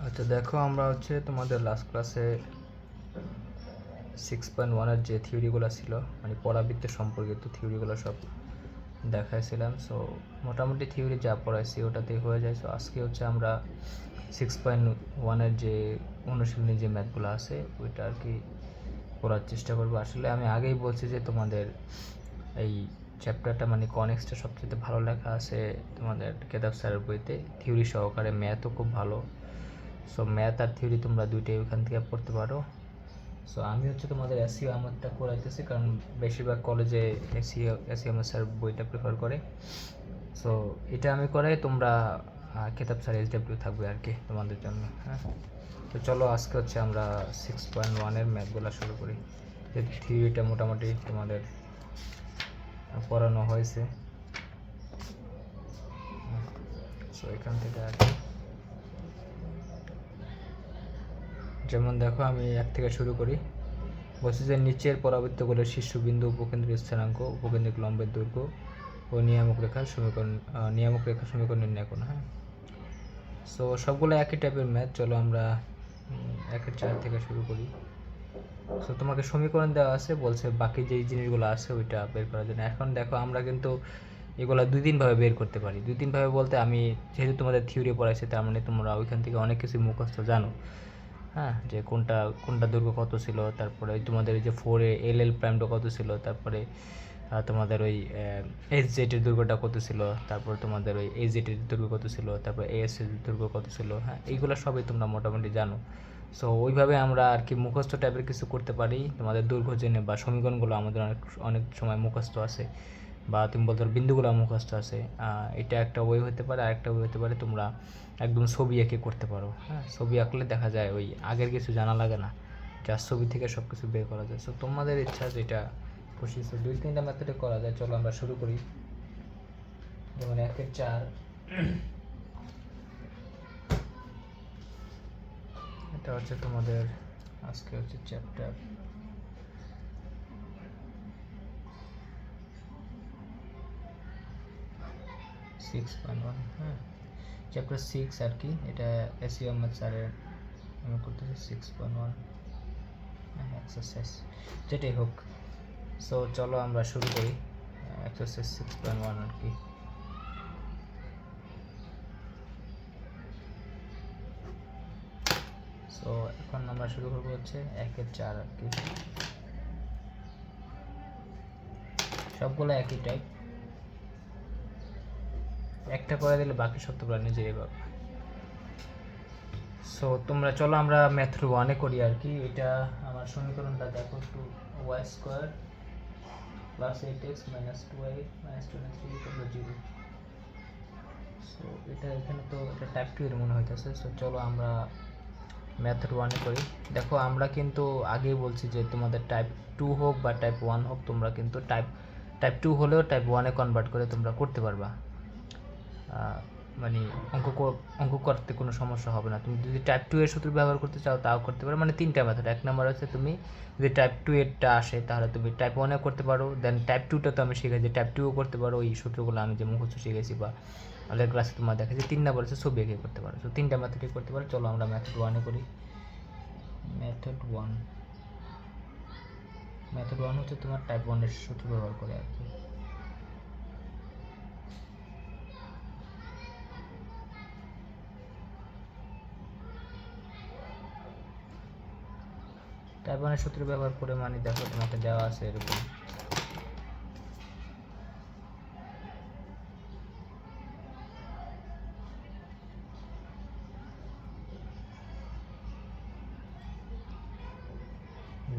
আচ্ছা দেখো, আমরা তোমাদের লাস্ট ক্লাসে 6.1-এর যে থিওরিগুলো ছিল, মানে পরাবৃত্ত সম্পর্কিত থিওরিগুলো সব দেখাইছিলাম। সো মোটামুটি থিওরি যা পড়াইছি ওটাতেই হয়ে যায়। সো আজকে আমরা 6.1-এর যে অনুশীলনী যে ম্যাথগুলো আছে ওইটা আর কি করার চেষ্টা করবো। আসলে আমি আগেই বলছি যে তোমাদের এই চ্যাপ্টারটা মানে কনেক্সটা সবচেয়ে ভালো লেখা আছে তোমাদের কেতাব স্যারের বইতে, থিওরি সহকারে। ম্যাথও খুব ভালো। সো ম্যাথ আর থিওরি তোমরা দুইটাই ওখান থেকে পড়তে পারো। সো আমি তোমাদের এসইও আমারটা করাইতেছি, কারণ বেশিরভাগ কলেজে এসইও আমার স্যার বইটা প্রেফার করে। সো এটা আমি করাই, তোমরা কেতাব স্যার এসডব্লিউ থাকবে আর কি তোমাদের জন্য। হ্যাঁ, তো চলো আজকে আমরা 6.1-এর ম্যাথগুলো শুরু করি। থিওরিটা মোটামুটি তোমাদের পড়ানো হয়েছে। সো এখান থেকে আর কি, যেমন দেখো আমি এক থেকে শুরু করি। বলছি যে নিচের পরাবৃত্তগুলোর শীর্ষবিন্দু, উপকেন্দ্রিক স্থানাঙ্ক, উপকেন্দ্রিক লম্বের দৈর্ঘ্য ও নিয়ামক রেখা সমীকরণ নির্ণয় করুন। হ্যাঁ, সো সবগুলো একই টাইপের ম্যাথ। চলো আমরা 1-4 থেকে শুরু করি। সো তোমাকে সমীকরণ দেওয়া আছে, বলছে বাকি যেই জিনিসগুলো আছে ওইটা বের করার জন্য। এখন দেখো আমরা কিন্তু এগুলো 2-3 ভাবে বের করতে পারি। 2-3 ভাবে বলতে, আমি যেহেতু তোমাদের থিওরি পড়াইছি তার মানে তোমরা ওইখান থেকে অনেক কিছু মুখস্থ জানো। হ্যাঁ, যে কোনটা দৈর্ঘ্য কত ছিল, তারপরে তোমাদের এই যে 4-এ এল প্রাইমটা কত ছিল, তারপরে তোমাদের ওই এস জেটের দৈর্ঘ্যটা কত ছিল, তারপর তোমাদের ওই এ জেটের দৈর্ঘ্য কত ছিল, তারপর এস এর দৈর্ঘ্য কত ছিল। হ্যাঁ, এইগুলো সবই তোমরা মোটামুটি জানো। সো ওইভাবে আমরা আর কি মুখস্থ টাইপের কিছু করতে পারি। তোমাদের দৈর্ঘ্য জেনে বা সমীকরণগুলো আমাদের অনেক অনেক সময় মুখস্থ আছে, বা তুমি বলতে পারো বিন্দুগুলো মুখস্থ আছে। এটা একটা ওয়ে হতে পারে। আরেকটা ওয়ে হতে পারে তোমরা একদম ছবি এঁকে করতে পারো। হ্যাঁ, ছবি আঁকলে দেখা যায় ওই আগের কিছু জানা লাগে না, যার ছবি থেকে সব কিছু বের করা যায়। সো তোমাদের ইচ্ছা যেটা খুশি। সো 2-3টা মেথডে করা যায়। চলো আমরা শুরু করি। যেমন 1-4, এটা তোমাদের আজকে চ্যাপ্টার 6.1। হ্যাঁ, চ্যাপ্টার 6 আর কি। এটা এসইও আহমেদ স্যারের, আমি করতেছি 6.1 এক্সারসাইজ, যেটাই হোক। সো চলো আমরা শুরু করি এক্সারসাইজ 6.1 আর কি। সো এখন আমরা শুরু করবো 1-4 আর কি। সবগুলো একই টাইপ, একটা করে দিলে বাকি সব তোমরা নিজেই পাবে। সো তোমরা চলো আমরা মেথড 1-এ করি আর কি। এটা আমার সমীকরণটা দেখো, 2y² + 8x - 2y - 23 = 0। সো এটা এখানে তো এটা টাইপ 2 এর মনে হইতেছে। সো চলো আমরা মেথড 1-এ করি। দেখো আমরা কিন্তু আগেই বলছি যে তোমাদের টাইপ 2 হোক বা টাইপ 1 হোক, তোমরা কিন্তু টাইপ 2 হলেও টাইপ 1-এ কনভার্ট করে তোমরা করতে পারবা। মানে অঙ্ক করতে কোনো সমস্যা হবে না। তুমি যদি টাইপ 2 এর সূত্র ব্যবহার করতে চাও তাও করতে পারো। মানে 3টা মেথড। 1 নাম্বার হচ্ছে তুমি যদি টাইপ 2 এরটা আসে তাহলে তুমি টাইপ 1-এ করতে পারো। দেন টাইপ 2টা তো আমি শিখেছি, টাইপ 2ও করতে পারো। ওই সূত্রগুলো আমি যে মুখস্থ শিখেছি বা আগের ক্লাসে তোমার দেখেছি। 3 নাম্বার হচ্ছে ছবি এঁকে করতে পারো। তো 3টা মেথডই করতে পারো। চলো আমরা মেথড 1-এ করি। মেথড 1 হচ্ছে তোমার টাইপ 1 এর সূত্র ব্যবহার করে আর কি। টাইপ 1 এর সূত্র ব্যবহার করে মানে দেখো তোমাকে দেওয়া আছে এরকম,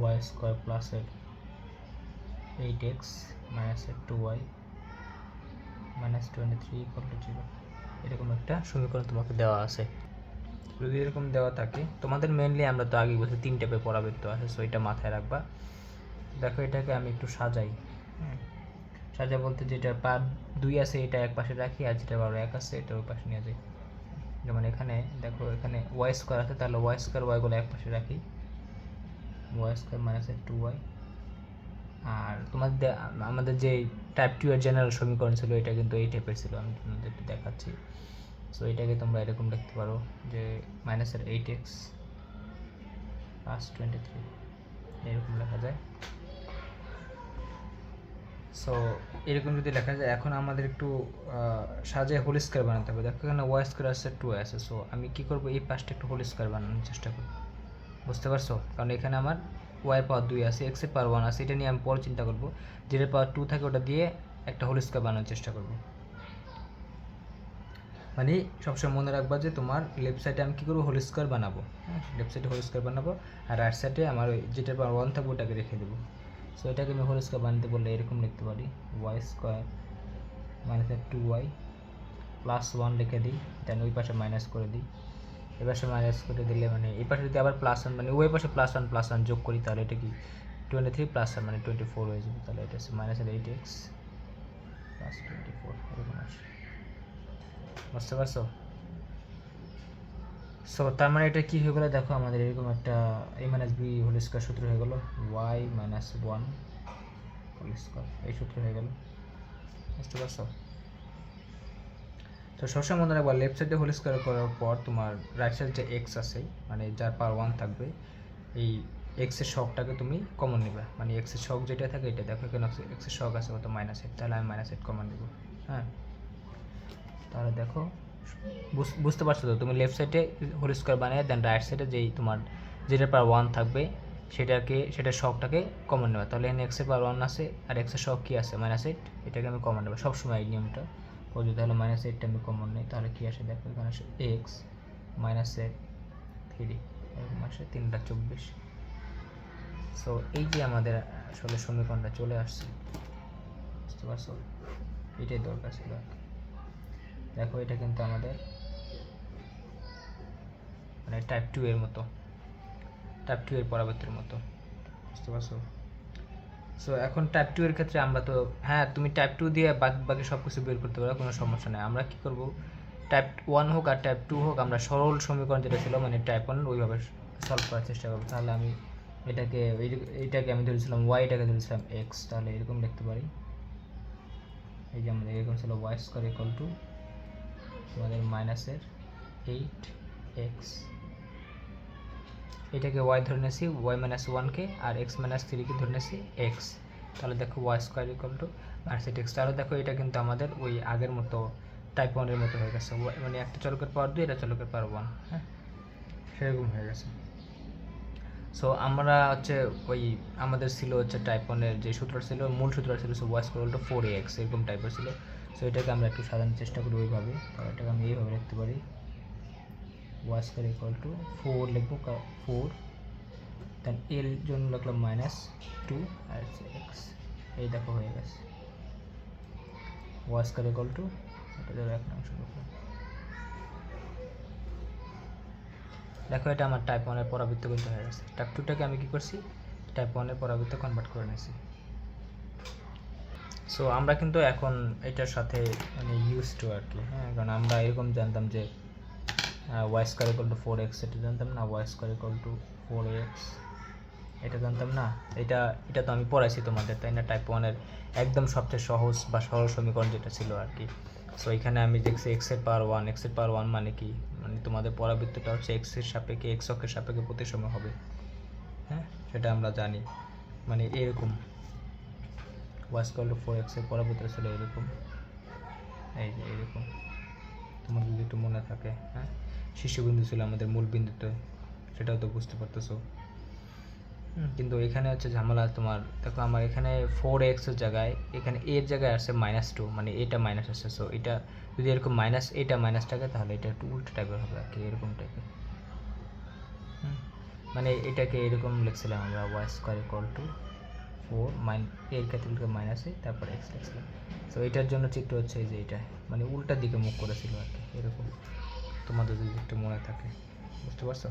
y² + 8x - 2y - 23 = 0। এরকম একটা সমীকরণ তোমাকে দেওয়া আছে। যদি এরকম দেওয়া থাকে, তোমাদের মেনলি আমরা তো আগে বলছি 3 টাইপের পরাবৃত্ত আছে। সো এটা মাথায় রাখবা। দেখো এটাকে আমি একটু সাজাই। সাজা বলতে যেটা পাত 2 আছে এটা এক পাশে রাখি, আর যেটা বারো 1 আছে এটা ওই পাশে নিয়ে যাই। যেমন এখানে দেখো, এখানে y² আছে, তাহলে y² y গুলো এক পাশে রাখি, y² - 2y। আর আমাদের যে টাইপ 2 এর জেনারেল সমীকরণ ছিল এটা কিন্তু এই টাইপের ছিল। আমি তোমাদের একটু দেখাচ্ছি। সো এটাকে তোমরা এরকম লিখতে পারো যে মাইনাসের 8x প্লাস 23 এরকম লেখা যায়। সো এরকম যদি লেখা যায়, এখন আমাদের একটু সাজিয়ে হোল স্কোয়ার বানাতে হবে। দেখো এখানে ওয়াই স্কোয়ার আছে, 2 আছে। সো আমি কী করবো, এই পাশটা একটু হোল স্কোয়ার বানানোর চেষ্টা করবো, বুঝতে পারছো? কারণ এখানে আমার ওয়াই পাওয়ার 2 আছে, এক্সের পাওয়ার 1 আছে, এটা নিয়ে আমি পরে চিন্তা করবো। যেটার পাওয়ার 2 থাকে ওটা দিয়ে একটা হোল স্কোয়ার বানানোর চেষ্টা করবো। মানে সবসময় মনে রাখবা যে তোমার লেফট সাইডে আমি কী করবো, হোল স্কোয়ার বানাবো। হ্যাঁ, লেফট সাইডে হোল স্কোয়ার বানাবো, আর রাইট সাইডে আমার ওই যেটার পাওয়ার 1 থাকবে ওটাকে রেখে দেবো। সো এটাকে আমি হোল স্কোয়ার বানাতে বললে এরকম লিখতে পারি, ওয়াই স্কোয়ার মাইনাসের 2y প্লাস 1 লিখে দিই, দেন ওই পাশে মাইনাস করে দিই। এই পাশে মাইনাস করে দিলে মানে এই পাশে যদি আবার প্লাস 1 মানে ওই পাশে প্লাস 1 যোগ করি, তাহলে এটা কি 23 প্লাস 1 মানে 24 হয়ে যাবে। তাহলে এটা হচ্ছে মাইনাসের 8x প্লাস 24 এরকম আসে, বুঝতে পারছো? সো তার মানে এটা কী হয়ে গেলো, দেখো আমাদের এরকম একটা a minus b whole square সূত্র হয়ে গেলো, y মাইনাস 1 হোল স্কোয়ার, এই সূত্র হয়ে গেল, বুঝতে পারছো? তো সবসময় মনে রাখবা লেফট সাইডে হোল স্কোয়ার করার পর তোমার রাইট সাইড যে এক্স আছে মানে যার পাওয়ার 1 থাকবে, এই এক্সের শকটাকে তুমি কমন নেবে। মানে এক্সের শক যেটা থাকে এটা, দেখো এখানে এক্সের শক আছে কত, -8, তাহলে আমি -8 কমন নেব। হ্যাঁ, তাহলে দেখো বুঝতে পারছো তো, তুমি লেফট সাইডে হোল স্কোয়ার বানিয়ে দেন রাইট সাইডে যেই তোমার যেটার পাওয়ার 1 থাকবে সেটার শকটাকে কমন নেবে। তাহলে এখানে এক্সের পাওয়ার 1 আছে আর এক্সের শক কী আছে, -8, এটাকে আমি কমন নেবো সবসময় এই নিয়মটা। যদি তাহলে -8টা আমি কমন নেই, তাহলে কী আসে দেখো, এখানে আসে এক্স -3 এরকম আসে, 3টা 24। সো এই যে আমাদের আসলে সমীকরণটা চলে আসছে, বুঝতে পারছো? এটাই দরকার ছিল। দেখো এটা কিন্তু আমাদের মানে টাইপ 2 এর মতো, টাইপ 2 এর পরাবর্তীর মতো, বুঝতে পারছো? সো এখন টাইপ 2 এর ক্ষেত্রে আমরা তো হ্যাঁ, তুমি টাইপ 2 দিয়ে বাকি সব কিছু বের করতে পারো, কোনো সমস্যা নেই। আমরা কী করবো, টাইপ 1 হোক আর টাইপ 2 হোক, আমরা সরল সমীকরণ যেটা ছিল মানে টাইপ 1 ওইভাবে সলভ করার চেষ্টা করবো। তাহলে আমি এইটাকে আমি ধরেছিলাম ওয়াই, এটাকে ধরেছিলাম এক্স, তাহলে এরকম লিখতে পারি। এই যে আমাদের এরকম ছিল ওয়াই স্কোয়ার ইকুয়াল টু আমাদের মাইনাসের 8x, এটাকে ওয়াই ধরে নিয়েছি, ওয়াই মাইনাস 1কে, আর এক্স মাইনাস 3কে ধরে নিয়েছি এক্স। তাহলে দেখো Y square equal two -8x। তাহলে দেখো এটা কিন্তু আমাদের ওই আগের মতো টাইপ 1 এর মতো হয়ে গেছে, মানে একটা চলকের পাওয়ার 2, এটা চলকের পাওয়ার 1। হ্যাঁ, সেরকম হয়ে গেছে। সো আমরা হচ্ছে ওই আমাদের ছিল হচ্ছে টাইপ 1 এর যে সূত্র ছিল, মূল সূত্র ছিল Y square equal two 4ax, এরকম টাইপের ছিল। সো এটাকে আমরা একটু সাজানোর চেষ্টা করি ওইভাবে। তাহলে এটাকে আমি এইভাবে লিখতে পারি, ওয়াই স্কোয়ার ইকুয়াল টু 4 লিখবো, 4 দেন এর জন্য লিখলাম -2 আর এক্স, এই দেখো হয়ে গেছে ওয়াই স্কোয়ার ইকুয়াল টু, এটা ধরো 1 অংশ লিখলাম। দেখো এটা আমার টাইপ 1 এর পরাবৃত্ত কিন্তু হয়ে গেছে। টাইপ 2টাকে আমি কী করছি, টাইপ 1 এর পরাবৃত্ত কনভার্ট করে নিয়েছি। সো আমরা কিন্তু এখন এটার সাথে মানে ইউজ টু আর কি। হ্যাঁ, কারণ আমরা এরকম জানতাম যে Y square equal two 4x, এটা জানতাম না, Y square equal two 4ax এটা জানতাম না। এটা তো আমি পড়াইছি তোমাদের, তাই না? টাইপ 1 এর একদম সবচেয়ে সহজ বা সরল সমীকরণ যেটা ছিল আর কি। সো এখানে আমি দেখছি এক্সের পাওয়ার 1, এক্সের পাওয়ার 1 মানে কি, মানে তোমাদের পরাবৃত্তটা হচ্ছে এক্সের সাপেক্ষে, এক্স অক্ষের সাপেক্ষে প্রতিসম হবে। হ্যাঁ, সেটা আমরা জানি, মানে এরকম ওয়াই স্কোয়ার টু 4x এর পরাবৃত্ত ছিল এরকম, এই যে এরকম, তোমার যদি একটু মনে থাকে। হ্যাঁ, শীর্ষবিন্দু ছিল আমাদের মূল বিন্দুতে, সেটাও তো বুঝতে পারতেছো। কিন্তু এখানে হচ্ছে ঝামেলা তোমার, দেখো আমার এখানে 4x এর জায়গায় এখানে এর জায়গায় আসছে -2, মানে এটা মাইনাস আসছে। সো এটা যদি এরকম এটা মাইনাস থাকে, তাহলে এটা একটু উল্টো টাইপের হবে আর কি, এরকম টাইপের। মানে এটাকে এরকম লিখছিলাম আমরা, ওয়াই স্কোয়ার ইকুয়াল টু 4 এর ক্ষেত্রে -a, তারপর এক্স লিখছিলাম। সো এটার জন্য চিত্র হচ্ছে এই যে এটা, মানে উল্টার দিকে মুখ করেছিল আর কি, এরকম তোমাদের যদি একটু মনে থাকে, বুঝতে পারছো?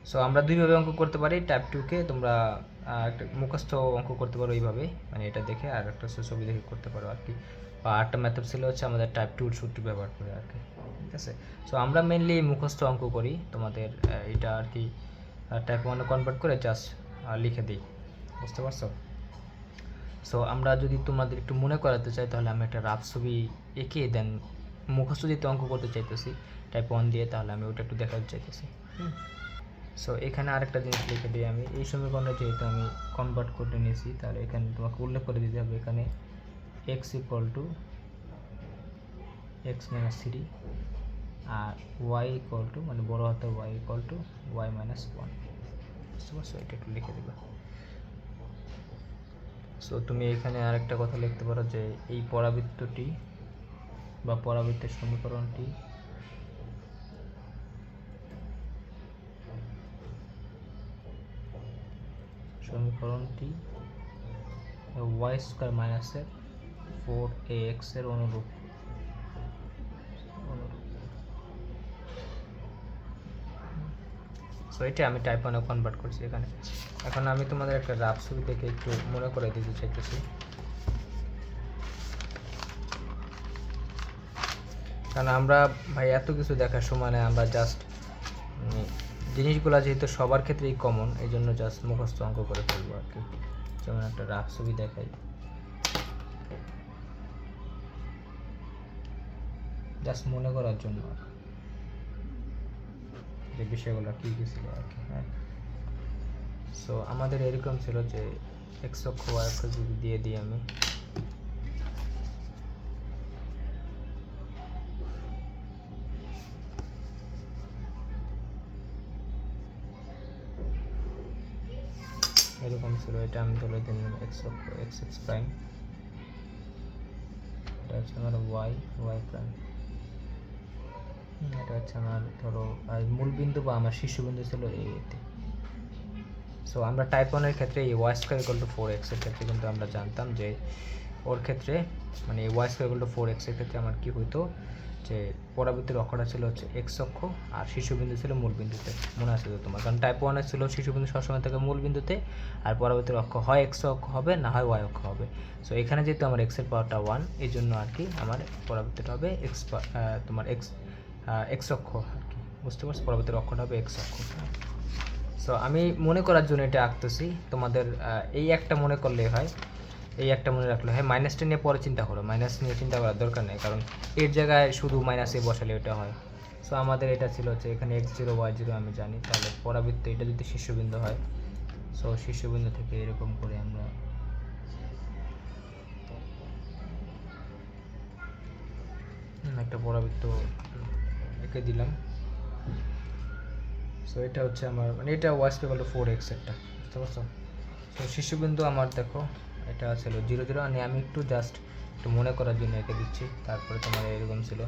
সো আমরা দুইভাবে অঙ্ক করতে পারি। টাইপ 2কে তোমরা একটা মুখস্থ অঙ্ক করতে পারো এইভাবে, মানে এটা দেখে, আর একটা ছবি দেখে করতে পারো আর কি। বা আরেকটা মেথড ছিল হচ্ছে আমাদের টাইপ 2 সূত্র ব্যবহার করে আর কি, ঠিক আছে? সো আমরা মেনলি মুখস্থ অঙ্ক করি, তোমাদের এটা আর কি টাইপ 1 কনভার্ট করে জাস্ট লিখে দিই, বুঝতে পারছো? সো আমরা যদি তোমাদের একটু মনে করাতে চাই, তাহলে আমি একটা রাফ ছবি এঁকে দেন মুখস্থ যেহেতু অঙ্ক করতে চাইতেছি, টাইপ 1 দিয়ে, তাহলে আমি ওটা একটু দেখাতে চাইতেছি। সো এখানে আরেকটা জিনিস লিখে দিই আমি, এই সমীকরণে যেহেতু আমি কনভার্ট করে নিয়েছি, তাহলে এখানে তোমাকে উল্লেখ করে দিতে হবে এখানে x equal to x minus 3 আর ওয়াই ইকুয়াল টু মানে বড় হাতের y equal to y minus 1। বুঝতে পারছো? এটা একটু লিখে দেবে। সো তুমি এখানে আরেকটা কথা লিখতে পারো যে এই পরাবৃত্তটি বা পরাবৃত্তের সমীকরণটি ওয়াই স্কোয়ার মাইনাসের 4ax এর অনুরূপ। সো এটা আমি টাইপ 1 কনভার্ট করছি এখানে। এখন আমি তোমাদের একটা রাফ ছবি দেখে একটু মনে করে দিতে চাইতেছি, কারণ আমরা ভাই এত কিছু দেখার সময় আমরা জাস্ট জিনিসগুলো যেহেতু সবার ক্ষেত্রেই কমন, এই জন্য জাস্ট মুখস্থ অঙ্ক করে ফেলবো আর কি। যেমন একটা রাফ ছবি দেখাই, জাস্ট মনে করার জন্য যে বিষয়গুলো কী কী ছিল আর কি। হ্যাঁ, সো আমাদের এরকম ছিল যে এক্স অক্ষ ওয়াই অক্ষ যদি দিয়ে দিই আমি, এরকম ছিল। এটা আমি ধরে দিলাম এক্স অক্ষ এক্স এক্স প্রাইম, এটা হচ্ছে আমার ওয়াই ওয়াই প্রাইম, এটা হচ্ছে আমার ধরো মূল বিন্দু বা আমার শীর্ষবিন্দু ছিল এতে। সো আমরা টাইপ 1 এর ক্ষেত্রে এই Y square equal two 4x এর ক্ষেত্রে কিন্তু আমরা জানতাম যে ওর ক্ষেত্রে মানে Y square equal two 4x এর ক্ষেত্রে আমার কী হইতো যে পরাবৃত্তির অক্ষটা ছিল হচ্ছে এক্স অক্ষ আর শীর্ষবিন্দু ছিল মূল বিন্দুতে। মনে আছে তো তোমার? কারণ টাইপ 1 এর ছিল শীর্ষবিন্দু সবসময় থাকে মূল বিন্দুতে, আর পরবর্তীর অক্ষ হয় এক্স অক্ষ হবে না হয় ওয়াই অক্ষ হবে। সো এখানে যেহেতু আমার এক্সের পাওয়ারটা 1, এই জন্য আর কি আমার পরবর্তীটা হবে এক্স তোমার এক্স অক্ষ আর কি। বুঝতে পারছো? পরবর্তীর অক্ষটা হবে এক্স অক্ষ। সো আমি মনে করার জন্য এটা আঁকতেছি, তোমাদের এই একটা মনে করলেই হয়, এই একটা মনে রাখলে হয়। মাইনাসটা নিয়ে পরে চিন্তা করো, মাইনাস নিয়ে চিন্তা করার দরকার নেই, কারণ এর জায়গায় শুধু মাইনাসে বসালে এটা হয়। সো আমাদের এটা ছিল হচ্ছে এখানে x0 y0 আমি জানি, তাহলে পরাবৃত্ত এটা যদি শীর্ষবিন্দু হয়, সো শীর্ষবিন্দু থেকে এরকম করে আমরা একটা পরাবৃত্ত এঁকে দিলাম। সো এটা হচ্ছে আমার মানে এটা ওয়াই স্কোয়ার 4x একটা। বুঝতে পারছো? তো শীর্ষবিন্দু আমার দেখো এটা ছিল 0 0, মানে আমি একটু জাস্ট একটু মনে করার জন্য এঁকে দিচ্ছি। তারপরে তোমার এরকম ছিল।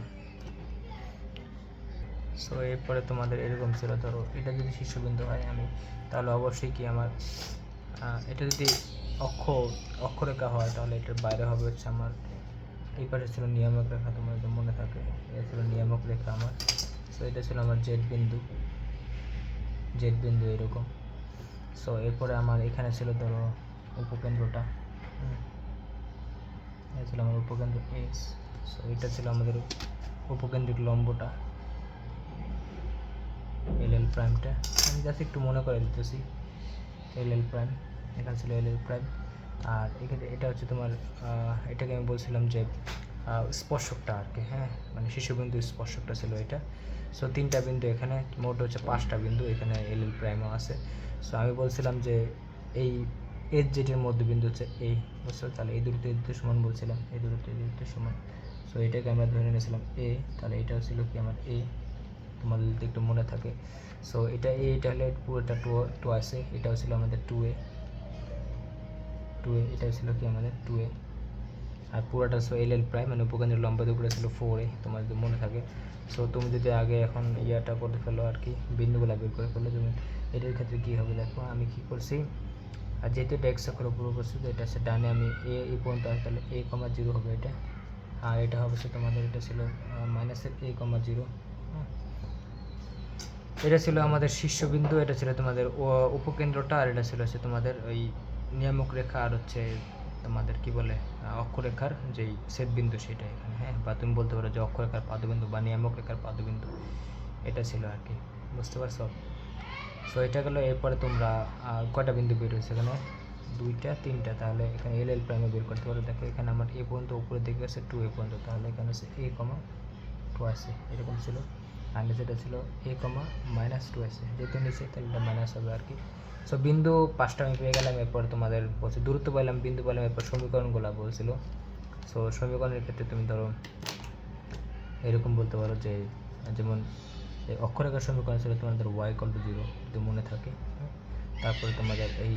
সো এরপরে তোমাদের এরকম ছিল, ধরো এটা যদি শীর্ষবিন্দু হয় আমি, তাহলে অবশ্যই কি আমার এটা যদি অক্ষরেখা হয়, তাহলে এটার বাইরে হবে হচ্ছে আমার এই পাশে ছিল নিয়ামক রেখা, তোমার যদি মনে থাকে এটা ছিল নিয়ামক রেখা আমার। সো এটা ছিল আমার জেড বিন্দু এরকম। সো এরপরে আমার এখানে ছিল ধরো উপকেন্দ্রটা, এটা ছিল আমার উপকেন্দ্র এক্স। সো এটা ছিল আমাদের উপকেন্দ্রিক লম্বটা এল প্রাইমটা। আমি জাস্ট একটু মনে করে দিতেছি এল প্রাইম, এখানে ছিল এল প্রাইম। আর এখানে এটা হচ্ছে তোমার এটাকে আমি বলছিলাম যে স্পর্শকটা আর কি। হ্যাঁ, মানে শীর্ষবিন্দু স্পর্শকটা ছিল এটা। সো 3টা বিন্দু এখানে, মোট হচ্ছে 5টা বিন্দু, এখানে এল প্রাইমও আছে। সো আমি বলছিলাম যে এই এর জেটের মধ্যবিন্দু হচ্ছে এই, বুঝছো? তাহলে এই দুটো সমান বলছিলাম, এই দুটো সমান। সো এটাকে আমরা ধরে নিয়েছিলাম এ, তাহলে এটা ছিল কি আমার এ, তোমাদের যদি একটু মনে থাকে। সো এটা এ, এটা হলে পুরোটা টু আছে, এটাও ছিল আমাদের 2a, এটাও ছিল কি আমাদের 2a, আর পুরোটা সো এল প্রাইম মানে উপকেন্দ্রের লম্বা দুপুরে ছিল 4a, তোমার যদি মনে থাকে। সো তুমি যদি আগে এখন ইয়াটা করে ফেলো আর কি, বিন্দুগুলো বের করে ফেলো। তুমি এটার ক্ষেত্রে কী হবে দেখো, আমি কী করছি, আর যেহেতু এটা এক্স অক্ষের উপর করছি, তো এটা হচ্ছে ডানে আমি এই পর্যন্ত আসে, তাহলে a,0 হবে এটা। আর এটা হবে সে তোমাদের এটা ছিল মাইনাসের a,0। এটা ছিল আমাদের শীর্ষবিন্দু, এটা ছিল তোমাদের উপকেন্দ্রটা, আর এটা ছিল হচ্ছে তোমাদের ওই নিয়ামক রেখা আর হচ্ছে তোমাদের কি বলে অক্ষরেখার যেই ছেদ বিন্দু সেটা এখানে। হ্যাঁ, বা তুমি বলতে পারো যে অক্ষরেখার পাদবিন্দু বা নিয়ামক রেখার পাদবিন্দু, এটা ছিল আর কি। বুঝতে পারছো? সো এটা গেলো। এরপরে তোমরা কয়টা বিন্দু বের হয়েছে এখানে, 2টা 3টা, তাহলে এখানে এল প্রাইমে বের করতে পারো। দেখো এখানে আমার এ পর্যন্ত উপরের দিকে আছে 2a পর্যন্ত, তাহলে এখানে আছে a, 2 আছে, এরকম ছিল। আর নিচে এটা ছিল a কমা -2 আছে, যেহেতু নিচে তাহলে এটা মাইনাস হবে আর কি। সো বিন্দু 5টা আমি পেয়ে গেলাম। এরপর তোমাদের বলছে দূরত্ব পাইলাম, বিন্দু পাইলাম, এরপর সমীকরণগুলো বলছিল। সো সমীকরণের ক্ষেত্রে তুমি ধরো এরকম বলতে পারো যে, যেমন এই অক্ষরেখার সমীকরণ ছিল তোমাদের y = 0 যদি মনে থাকে। তারপরে তোমাদের এই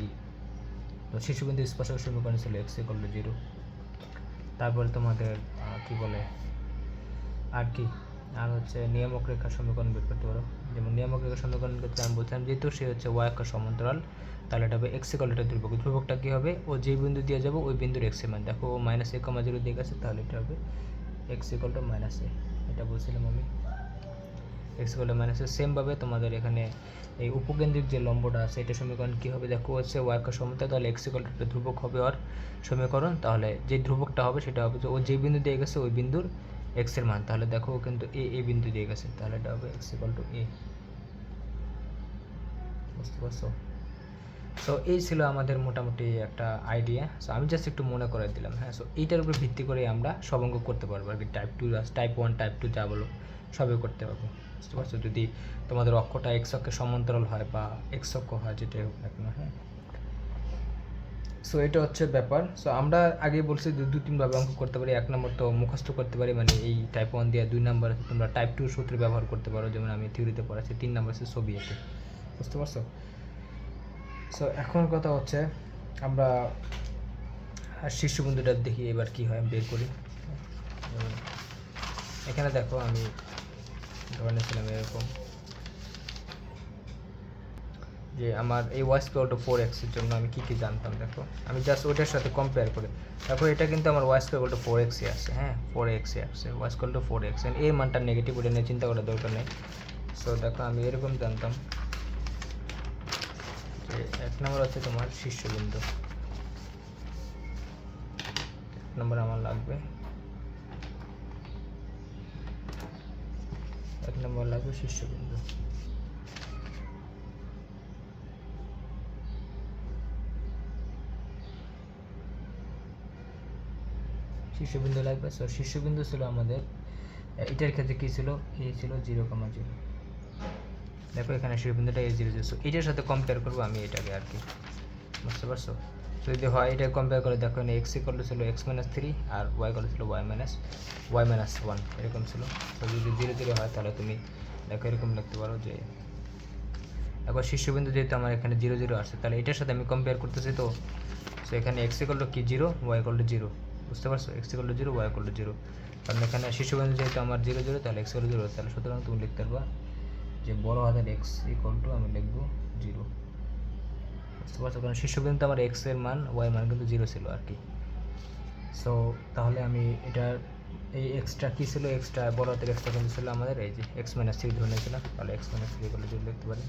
শিশুবিন্দু স্পর্শক সমীকরণ ছিল x = 0। তারপরে তোমাদের কি বলে আর কি, আর হচ্ছে নিয়ামক রেখার সমীকরণ বের করতে পারো। যেমন নিয়ামক রেখার সমীকরণ ক্ষেত্রে আমি বলছিলাম যেহেতু সে হচ্ছে y অক্ষের সমান্তরাল, তাহলে এটা হবে x = এটা ধ্রুবক। ধ্রুবকটা কী হবে, ও যে বিন্দু দিয়ে যাবো ওই বিন্দুর x এর মান, দেখো ও -a,0 দিয়ে গেছে, তাহলে এটা হবে x = -a। এটা বলছিলাম আমি x = -a। সেমভাবে তোমাদের এখানে এই উপকেন্দ্রিক যে লম্বটা আছে এটা সমীকরণ কী হবে, দেখো হচ্ছে y অক্ষের সমান্তরাল, তাহলে x = একটা ধ্রুবক হবে ওর সমীকরণ। তাহলে যে ধ্রুবকটা হবে সেটা হবে যে ও যে বিন্দু দিয়ে গেছে ওই বিন্দুর x এর মান। তাহলে দেখো কিন্তু a বিন্দু দিয়ে গেছে, তাহলে এটা হবে x = a। বুঝতে পারছো? সো এই ছিল আমাদের মোটামুটি একটা আইডিয়া। সো আমি জাস্ট একটু মনে করে দিলাম। হ্যাঁ, সো এইটার উপর ভিত্তি করে আমরা সব অঙ্ক করতে পারবো আর কি। টাইপ 2, টাইপ 1, টাইপ 2 যা বলো সবই করতে পারবো। বুঝতে পারছো? যদি তোমাদের অক্ষটা x অক্ষের সমান্তরাল হয় বা x অক্ষ হয়, যেটাই হোক না কেন। হ্যাঁ, সো এটা হচ্ছে ব্যাপার। সো আমরা আগে বলছি যে 2-3ভাবে অঙ্ক করতে পারি। 1 নম্বর তো মুখস্থ করতে পারি, মানে এই টাইপ 1 দিয়ে। 2 নম্বর তোমরা টাইপ 2 সূত্র ব্যবহার করতে পারো, যেমন আমি থিওরিতে পড়াচ্ছি। 3 নম্বর হচ্ছে ছবি এঁকে। বুঝতে পারছো? সো এখন কথা হচ্ছে আমরা শীর্ষবিন্দুটা দেখি এবার কি হয়, বের করি। এখানে দেখো আমি ধরে নিয়েছিলাম এরকম যে আমার এই y = 4x এর জন্য আমি কী কী জানতাম। দেখো আমি জাস্ট ওইটার সাথে কম্পেয়ার করে, দেখো এটা কিন্তু আমার y = 4x এ আসছে। হ্যাঁ, 4x এ আসছে, y = 4x। এর মানটা নেগেটিভ, ওটা নিয়ে চিন্তা করার দরকার নেই। সো দেখো আমি এরকম জানতাম যে 1 নম্বর হচ্ছে তোমার শীর্ষবিন্দু। 1 নম্বর আমার লাগবে, 1 নম্বর লাগবে শীর্ষবিন্দু। শীর্ষবিন্দু লাগবে। সো শীর্ষবিন্দু ছিল আমাদের, এটার ক্ষেত্রে কী ছিল, এ ছিল 0,0। দেখো এখানে শীর্ষবিন্দুটা a0, সো এটার সাথে কম্পেয়ার করবো আমি এটাকে আর কি। বুঝতে পারছো? তো যদি হয় এটা কম্পেয়ার করে দেখো এখানে x ছিল x-3 আর y ছিল y-1 এরকম ছিল। তো যদি 0 হয় তাহলে তুমি দেখো এরকম লিখতে পারো যে, একবার শীর্ষবিন্দু যেহেতু আমার এখানে 0 আসছে, তাহলে এটার সাথে আমি কম্পেয়ার করতেছি। তো সো এখানে x কি 0, y 0। বুঝতে পারছো? x 0, y 0। কারণ এখানে শীর্ষবিন্দু যেহেতু আমার 0, তাহলে x 0, তাহলে সুতরাং তুমি লিখতে পারবা যে বড় হাতের x আমি লিখবো 0। বুঝতে পারছো? কারণ শীর্ষবিন্দুতে আমার x এর মান, y মান কিন্তু 0 ছিল আর কি। সো তাহলে আমি এটার এই এক্সট্রা কী ছিল, এক্সট্রা বড় হাতের এক্সট্রা কিন্তু ছিল আমাদের এই যে x-3 ধরে নিয়েছিলাম, তাহলে x-3 = 0 লিখতে পারি।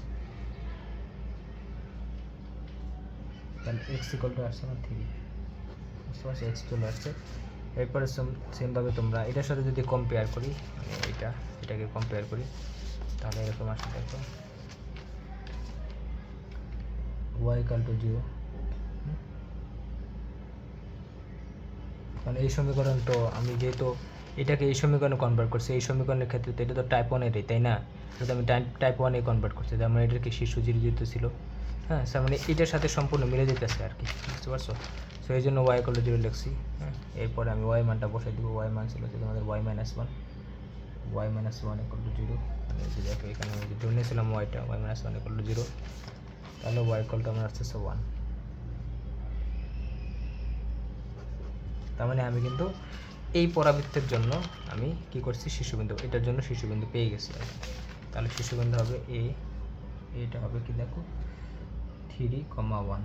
তাহলে x আসছে না 3। বুঝতে পারছো? x চলে আসছে। এরপরে সেমভাবে তোমরা এটার সাথে যদি কম্পেয়ার করি, মানে এটাকে কম্পেয়ার করি, তাহলে এরকম আসে। দেখো y = 0। মানে এই সমীকরণ, তো আমি যেহেতু এটাকে এই সমীকরণে কনভার্ট করছি, এই সমীকরণের ক্ষেত্রে তো এটা তো টাইপ 1-এরই, তাই না? এটা আমি টাইপ 1-এ কনভার্ট করছি, তার মানে এটার কি শীর্ষ 0 ছিল। হ্যাঁ, তার মানে এটার সাথে সম্পূর্ণ মিলে যেতেছে আর কি। বুঝতে পারছো? সো এই জন্য y = 0 লিখছি। হ্যাঁ, এরপরে আমি y মানটা বসাই দিব। y মান ছিল তোমাদের y-1 = 0। দেখো এখানে আমি যে ধরে নিয়েছিলাম y-টা, y-1 = 0, তাহলে y আমার আসছে 1। তার মানে আমি কিন্তু এই পরাবৃত্তের জন্য আমি কি করছি, শীর্ষবিন্দু, এটার জন্য শীর্ষবিন্দু পেয়ে গেছি আর কি। তাহলে শীর্ষবিন্দু হবে এটা হবে কি, দেখো 3,1।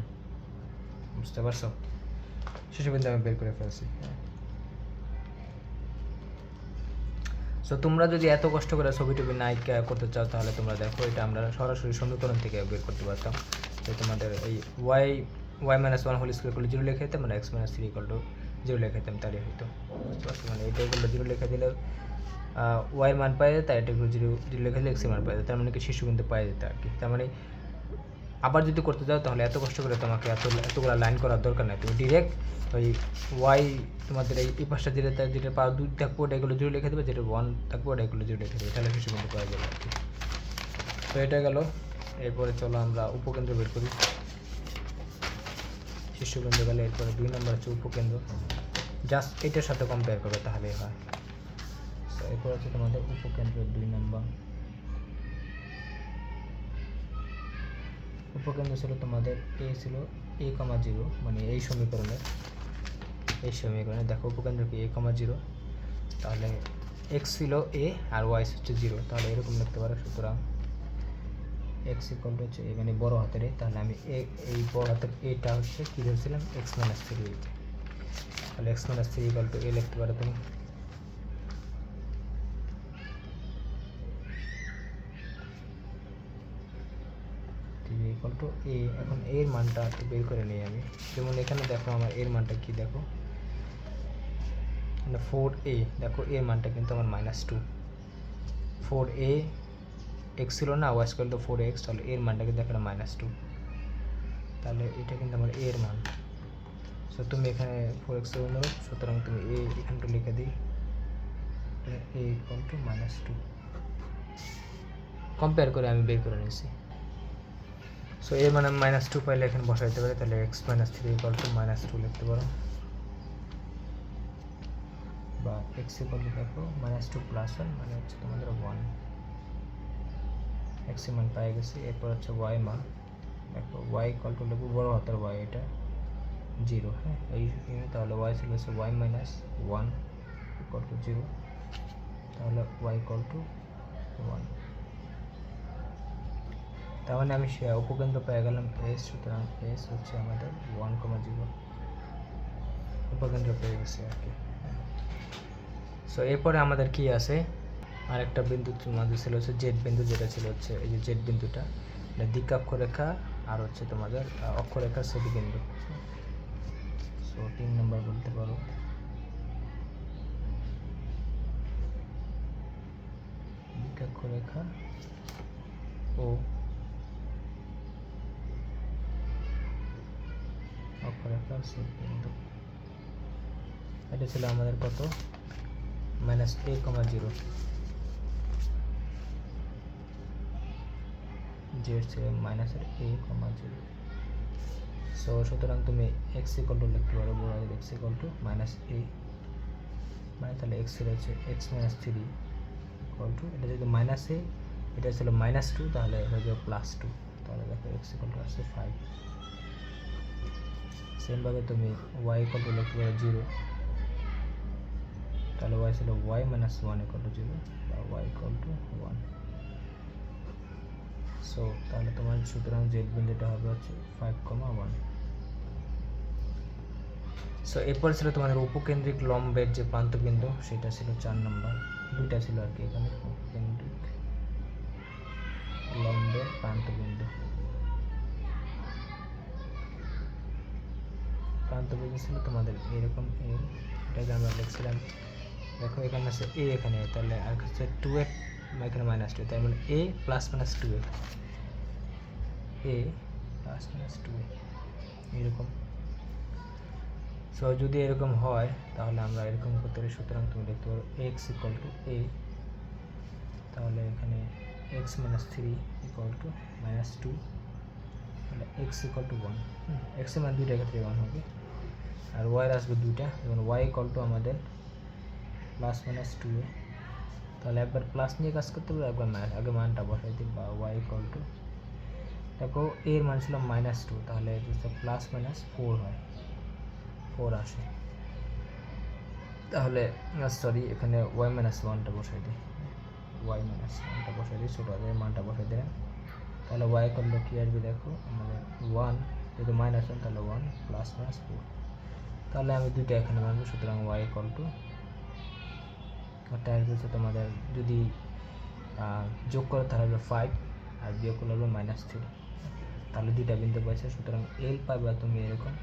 বুঝতে পারছো? শীর্ষবিন্দু আমি বের করে ফেলছি। সো তোমরা যদি এত কষ্ট করে ছবি টবি না করতে চাও, তাহলে তোমরা দেখো এটা আমরা সরাসরি সমীকরণ থেকে বের করতে পারতাম। যে তোমাদের এই y-1 হোল স্কোয়ার করলে 0 লিখে দিতাম, মানে x-3 0 লিখে দিতাম, তাহলে হয়তো। বুঝতে পারছো? মানে এটা করলে 0 লিখে দিলে y মান পাই যেত, এটা 0 লিখে দিলে x এর মান পাই যেত, তার মানে কি শীর্ষবিন্দু পাই যেত আর কি। তার মানে আবার যদি করতে যাও তাহলে এত কষ্ট করে তোমাকে এতগুলো লাইন করার দরকার নেই, তুমি ডিরেক্ট ওই ওয়াই তোমাদের এই পাশটা যেটা পাওয়ার 2 থাকবো ওটা এগুলো 0 লিখে দেবে, যেটা 1 থাকবো ওটা এগুলো 0 লিখে দেবে, তাহলে শিশুবিন্দু পাওয়া যাবে আর কি। তো এটা গেল। এরপরে চলো আমরা উপকেন্দ্র বের করি। শিশুবিন্দু গেলে এরপরে 2 নম্বর হচ্ছে উপকেন্দ্র, জাস্ট এটার সাথে কম্পেয়ার করবে তাহলেই হয়। তো এরপর হচ্ছে তোমাদের উপকেন্দ্রের 2 নম্বর। উপকেন্দ্র ছিল তোমাদের এ ছিল a,0, মানে এই সমীকরণে দেখো উপকেন্দ্র কি a,0, তাহলে এক্স ছিল এ আর ওয়াই হচ্ছে 0, তাহলে এরকম লিখতে পারো। সুতরাং এক্স ইকুয়াল টু হচ্ছে মানে বড় হাতের এ, তাহলে আমি এই বড় হাতের এটা হচ্ছে কী ধরছিলাম x-3, তাহলে x-3 ইকুয়াল টু এ লিখতে পারো তুমি। ইকুয়াল টু এ, এখন এর মানটা একটু বের করে নিই আমি। যেমন এখানে দেখো আমার এর মানটা কি, দেখো 4a, দেখো এর মানটা কিন্তু আমার -2। 4a এক্স ছিল না, ওয়াই স্কোয়ার তো 4x, তাহলে এর মানটা কিন্তু এখানে -2, তাহলে এটা কিন্তু আমার এর মান। সো তুমি এখানে 4x নেবে, সুতরাং তুমি এ এখানটা লিখে দিই, a ইকুয়াল টু -2। কম্পেয়ার করে আমি বের করে নিয়েছি। সো এর মানে -2 পাইলে এখানে বসাইতে পারি, তাহলে x-3 ইকুয়াল টু -2 লিখতে পারো, বা x ইকুয়াল টু দেখো -2 প্লাস 1 মানে হচ্ছে তোমাদের 1। x এর মান পাই গেছি। এরপর হচ্ছে y মান, দেখো y ইকুয়াল টু লিখবো বড় হাতের y, এটা 0, হ্যাঁ এই, তাহলে y ছিল হচ্ছে y মাইনাস 1 ইকুয়াল টু 0, তাহলে y ইকুয়াল টু 1। তার মানে আমি উপকেন্দ্র পেয়ে গেলাম এস, সুতরাং এস হচ্ছে আমাদের 1,0 উপকেন্দ্র পেয়ে গেছে আর কি। সো এরপরে আমাদের কি আছে, আরেকটা বিন্দু তোমাদের ছিল হচ্ছে জেড বিন্দু, যেটা ছিল হচ্ছে এই যে জেড বিন্দুটা, এটা দিকাক্ষরেখা আর হচ্ছে তোমাদের অক্ষরেখার ছেদ বিন্দু। সো 3 নম্বর বলতে পারো। দিকাক্ষরেখা ও অক্ষরেখার ছেদ বিন্দু, এটা ছিল আমাদের কত, -a,0, জেড ছিল -a,0। সো সুতরাং তুমি এক্স ইকুয়াল টু লিখতে পারো, বড় এক্স ইকুয়াল টু -a, মানে তাহলে এক্স ছিল হচ্ছে x-3 ইকুয়াল টু, এটা যদি -a, এটা ছিল -2, তাহলে হয়ে যাবে +2, তাহলে দেখো এক্স ইকুয়াল টু আসছে 5। সেমভাবে তুমি ওয়াই ইকুয়াল টু লিখতে পারো 0, তাহলে ওয়াই ছিল y-1 ইকুয়াল টু 0, বা ওয়াই ইকুয়াল টু 1। সো তাহলে তোমার সুতরাং জেড বিন্দুটা হবে হচ্ছে 5,1। সো এরপর ছিল তোমাদের উপকেন্দ্রিক লম্বের যে প্রান্তবিন্দু, সেটা ছিল 4 নম্বর। দুইটা ছিল আর কি এখানে, উপকেন্দ্রিক লম্বের প্রান্তবিন্দু। প্রান্তবিন্দু ছিল তোমাদের এরকম এ, এটাকে আমরা লিখছিলাম, দেখো এখানে আছে এ, এখানে তাহলে আর হচ্ছে 2a, এখানে -2, তার মানে a plus minus 2a, a plus minus 2a এরকম। সো যদি এরকম হয় তাহলে আমরা এরকম করতে পারি। সুতরাং তুমি লিখতে পারো এক্স ইকুয়াল টু a, তাহলে এখানে x-3 ইকুয়াল টু -2, তাহলে x ইকুয়াল টু 1। এক্স এর মান দুইটা ক্ষেত্রে 1 হবে, আর y এর আসবে দুইটা, যেমন y ইকুয়াল টু আমাদের +-2a, তাহলে একবার প্লাস নিয়ে কাজ করতে হবে, একবার মাইনাস, আগে মানটা বসাই দিই, বা y ইকুয়াল টু, দেখো a এর মান ছিল -2, তাহলে +-4 হয়, 4 আসে, তাহলে সরি এখানে y-1টা বসাই দিই, y-1টা বসাই দিই, ছোটো হাতের মানটা বসাই দিলাম, তাহলে y করলে কী আসবে, দেখো আমাদের 1, যেহেতু -1 তাহলে 1 +-4, তাহলে আমি দুইটা এখানে মানবো। সুতরাং y ইকুয়াল টু, একটা আসবে হচ্ছে তোমাদের যদি যোগ করে তাহলে হবে 5, আর বিয়োগ করলে হবে -3, তাহলে দুইটা বিন্দু পাইছে। সুতরাং এল পাবে তুমি এরকম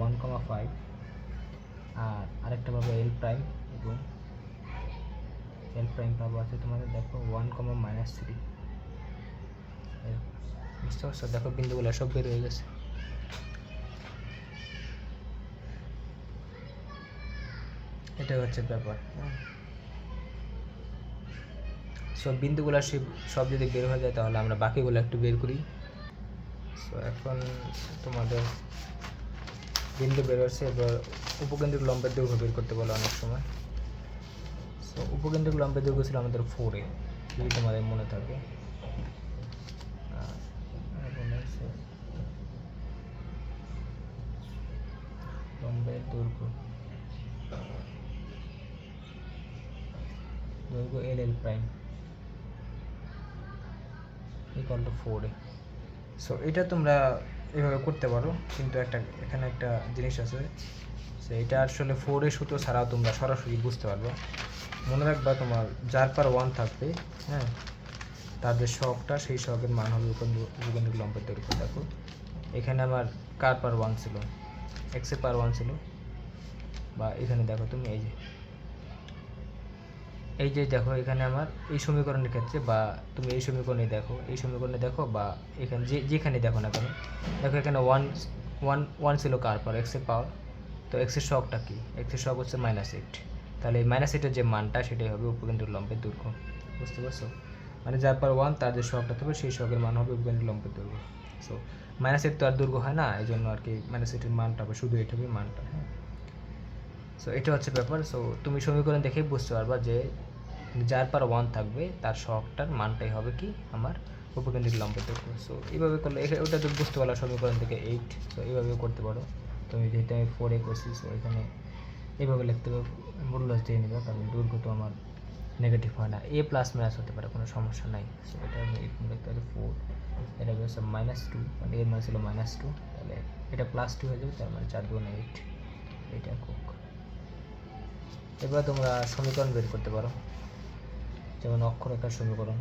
1,5, আর আরেকটা পাবে এল প্রাইম, এবং এল প্রাইম পাবো আছে তোমাদের দেখো 1,-3, বুঝতে বুঝতে পারছো? দেখো বিন্দুগুলো সব বের হয়ে গেছে। এটা হচ্ছে ব্যাপার। সব বিন্দুগুলো সব যদি বের হয়ে যায় তাহলে আমরা বাকিগুলো একটু বের করি। সো এখন তোমাদের বিন্দু বের হচ্ছে, এবার উপকেন্দ্রিক লম্বের দৈর্ঘ্য বের করতে বলে অনেক সময়। সো উপকেন্দ্রিক লম্বের দৈর্ঘ্য ছিল আমাদের 4a, যদি তোমাদের মনে থাকে। লম্বের দৈর্ঘ্য LL prime equal to 4a। So এটা তোমরা এভাবে করতে পারো, কিন্তু এখানে একটা জিনিস আছে, সে এটা আসলে 4a সূত্র ছাড়াও তোমরা সরাসরি বুঝতে পারবে। মনে রাখবা তোমার যার পার 1 থাকবে, হ্যাঁ, তার যে শখটা সেই শখের মান হবে উপকেন্দ্রিক লম্বের দৈর্ঘ্য। দেখো এখানে আমার কার পার 1 ছিল, এক্সের পার 1 ছিল, বা এখানে দেখো তুমি এই যে দেখো এখানে আমার এই সমীকরণের ক্ষেত্রে, বা তুমি এই সমীকরণে দেখো, বা এখানে যেখানে দেখো না কেন, দেখো এখানে ওয়ান ছিল কার পাওয়ার এক্সের পাওয়ার। তো এক্সের শকটা কি? এক্সের শক হচ্ছে -8। তাহলে এই -8-এর যে মানটা সেটাই হবে উপকেন্দ্রিক লম্বের দৈর্ঘ্য। বুঝতে পারছো? মানে যার পার 1 তার যে শকটা থাকবে সেই শকের মান হবে উপকেন্দ্রিক লম্বের দৈর্ঘ্য। সো -8 তো আর দৈর্ঘ্য হয় না, এই জন্য আর কি -8-এর মানটা হবে, শুধু এটা হবে মানটা। হ্যাঁ, সো এটা হচ্ছে ব্যাপার। সো তুমি সমীকরণ দেখেই বুঝতে পারবা যে যার পার 1 থাকবে তার শকটার মানটাই হবে কি আমার উপকেন্দ্রিক লম্বের দৈর্ঘ্য। সো এইভাবে করলে ওটা তো বুঝতে পারলো সমীকরণ থেকে 8। সো এইভাবেও করতে পারো তুমি, যেহেতু আমি 4a করছি। সো এখানে এইভাবে লিখতে হবে, মূল্যাস দিয়ে নেবে, কারণ দৈর্ঘ্য তো আমার নেগেটিভ হয় না, a প্লাস মাইনাস হতে পারে, কোনো সমস্যা নাই। সো এটা আমি এরকম লিখতে পারি 4, এটা হচ্ছে -2, মানে এর মান ছিল -2, তাহলে এটা +2 হয়ে যাবে, তার মানে 4 2 8, এটা কোক। এবার তোমরা সমীকরণ বের করতে পারো, যেমন অক্ষরেখার সমীকরণ।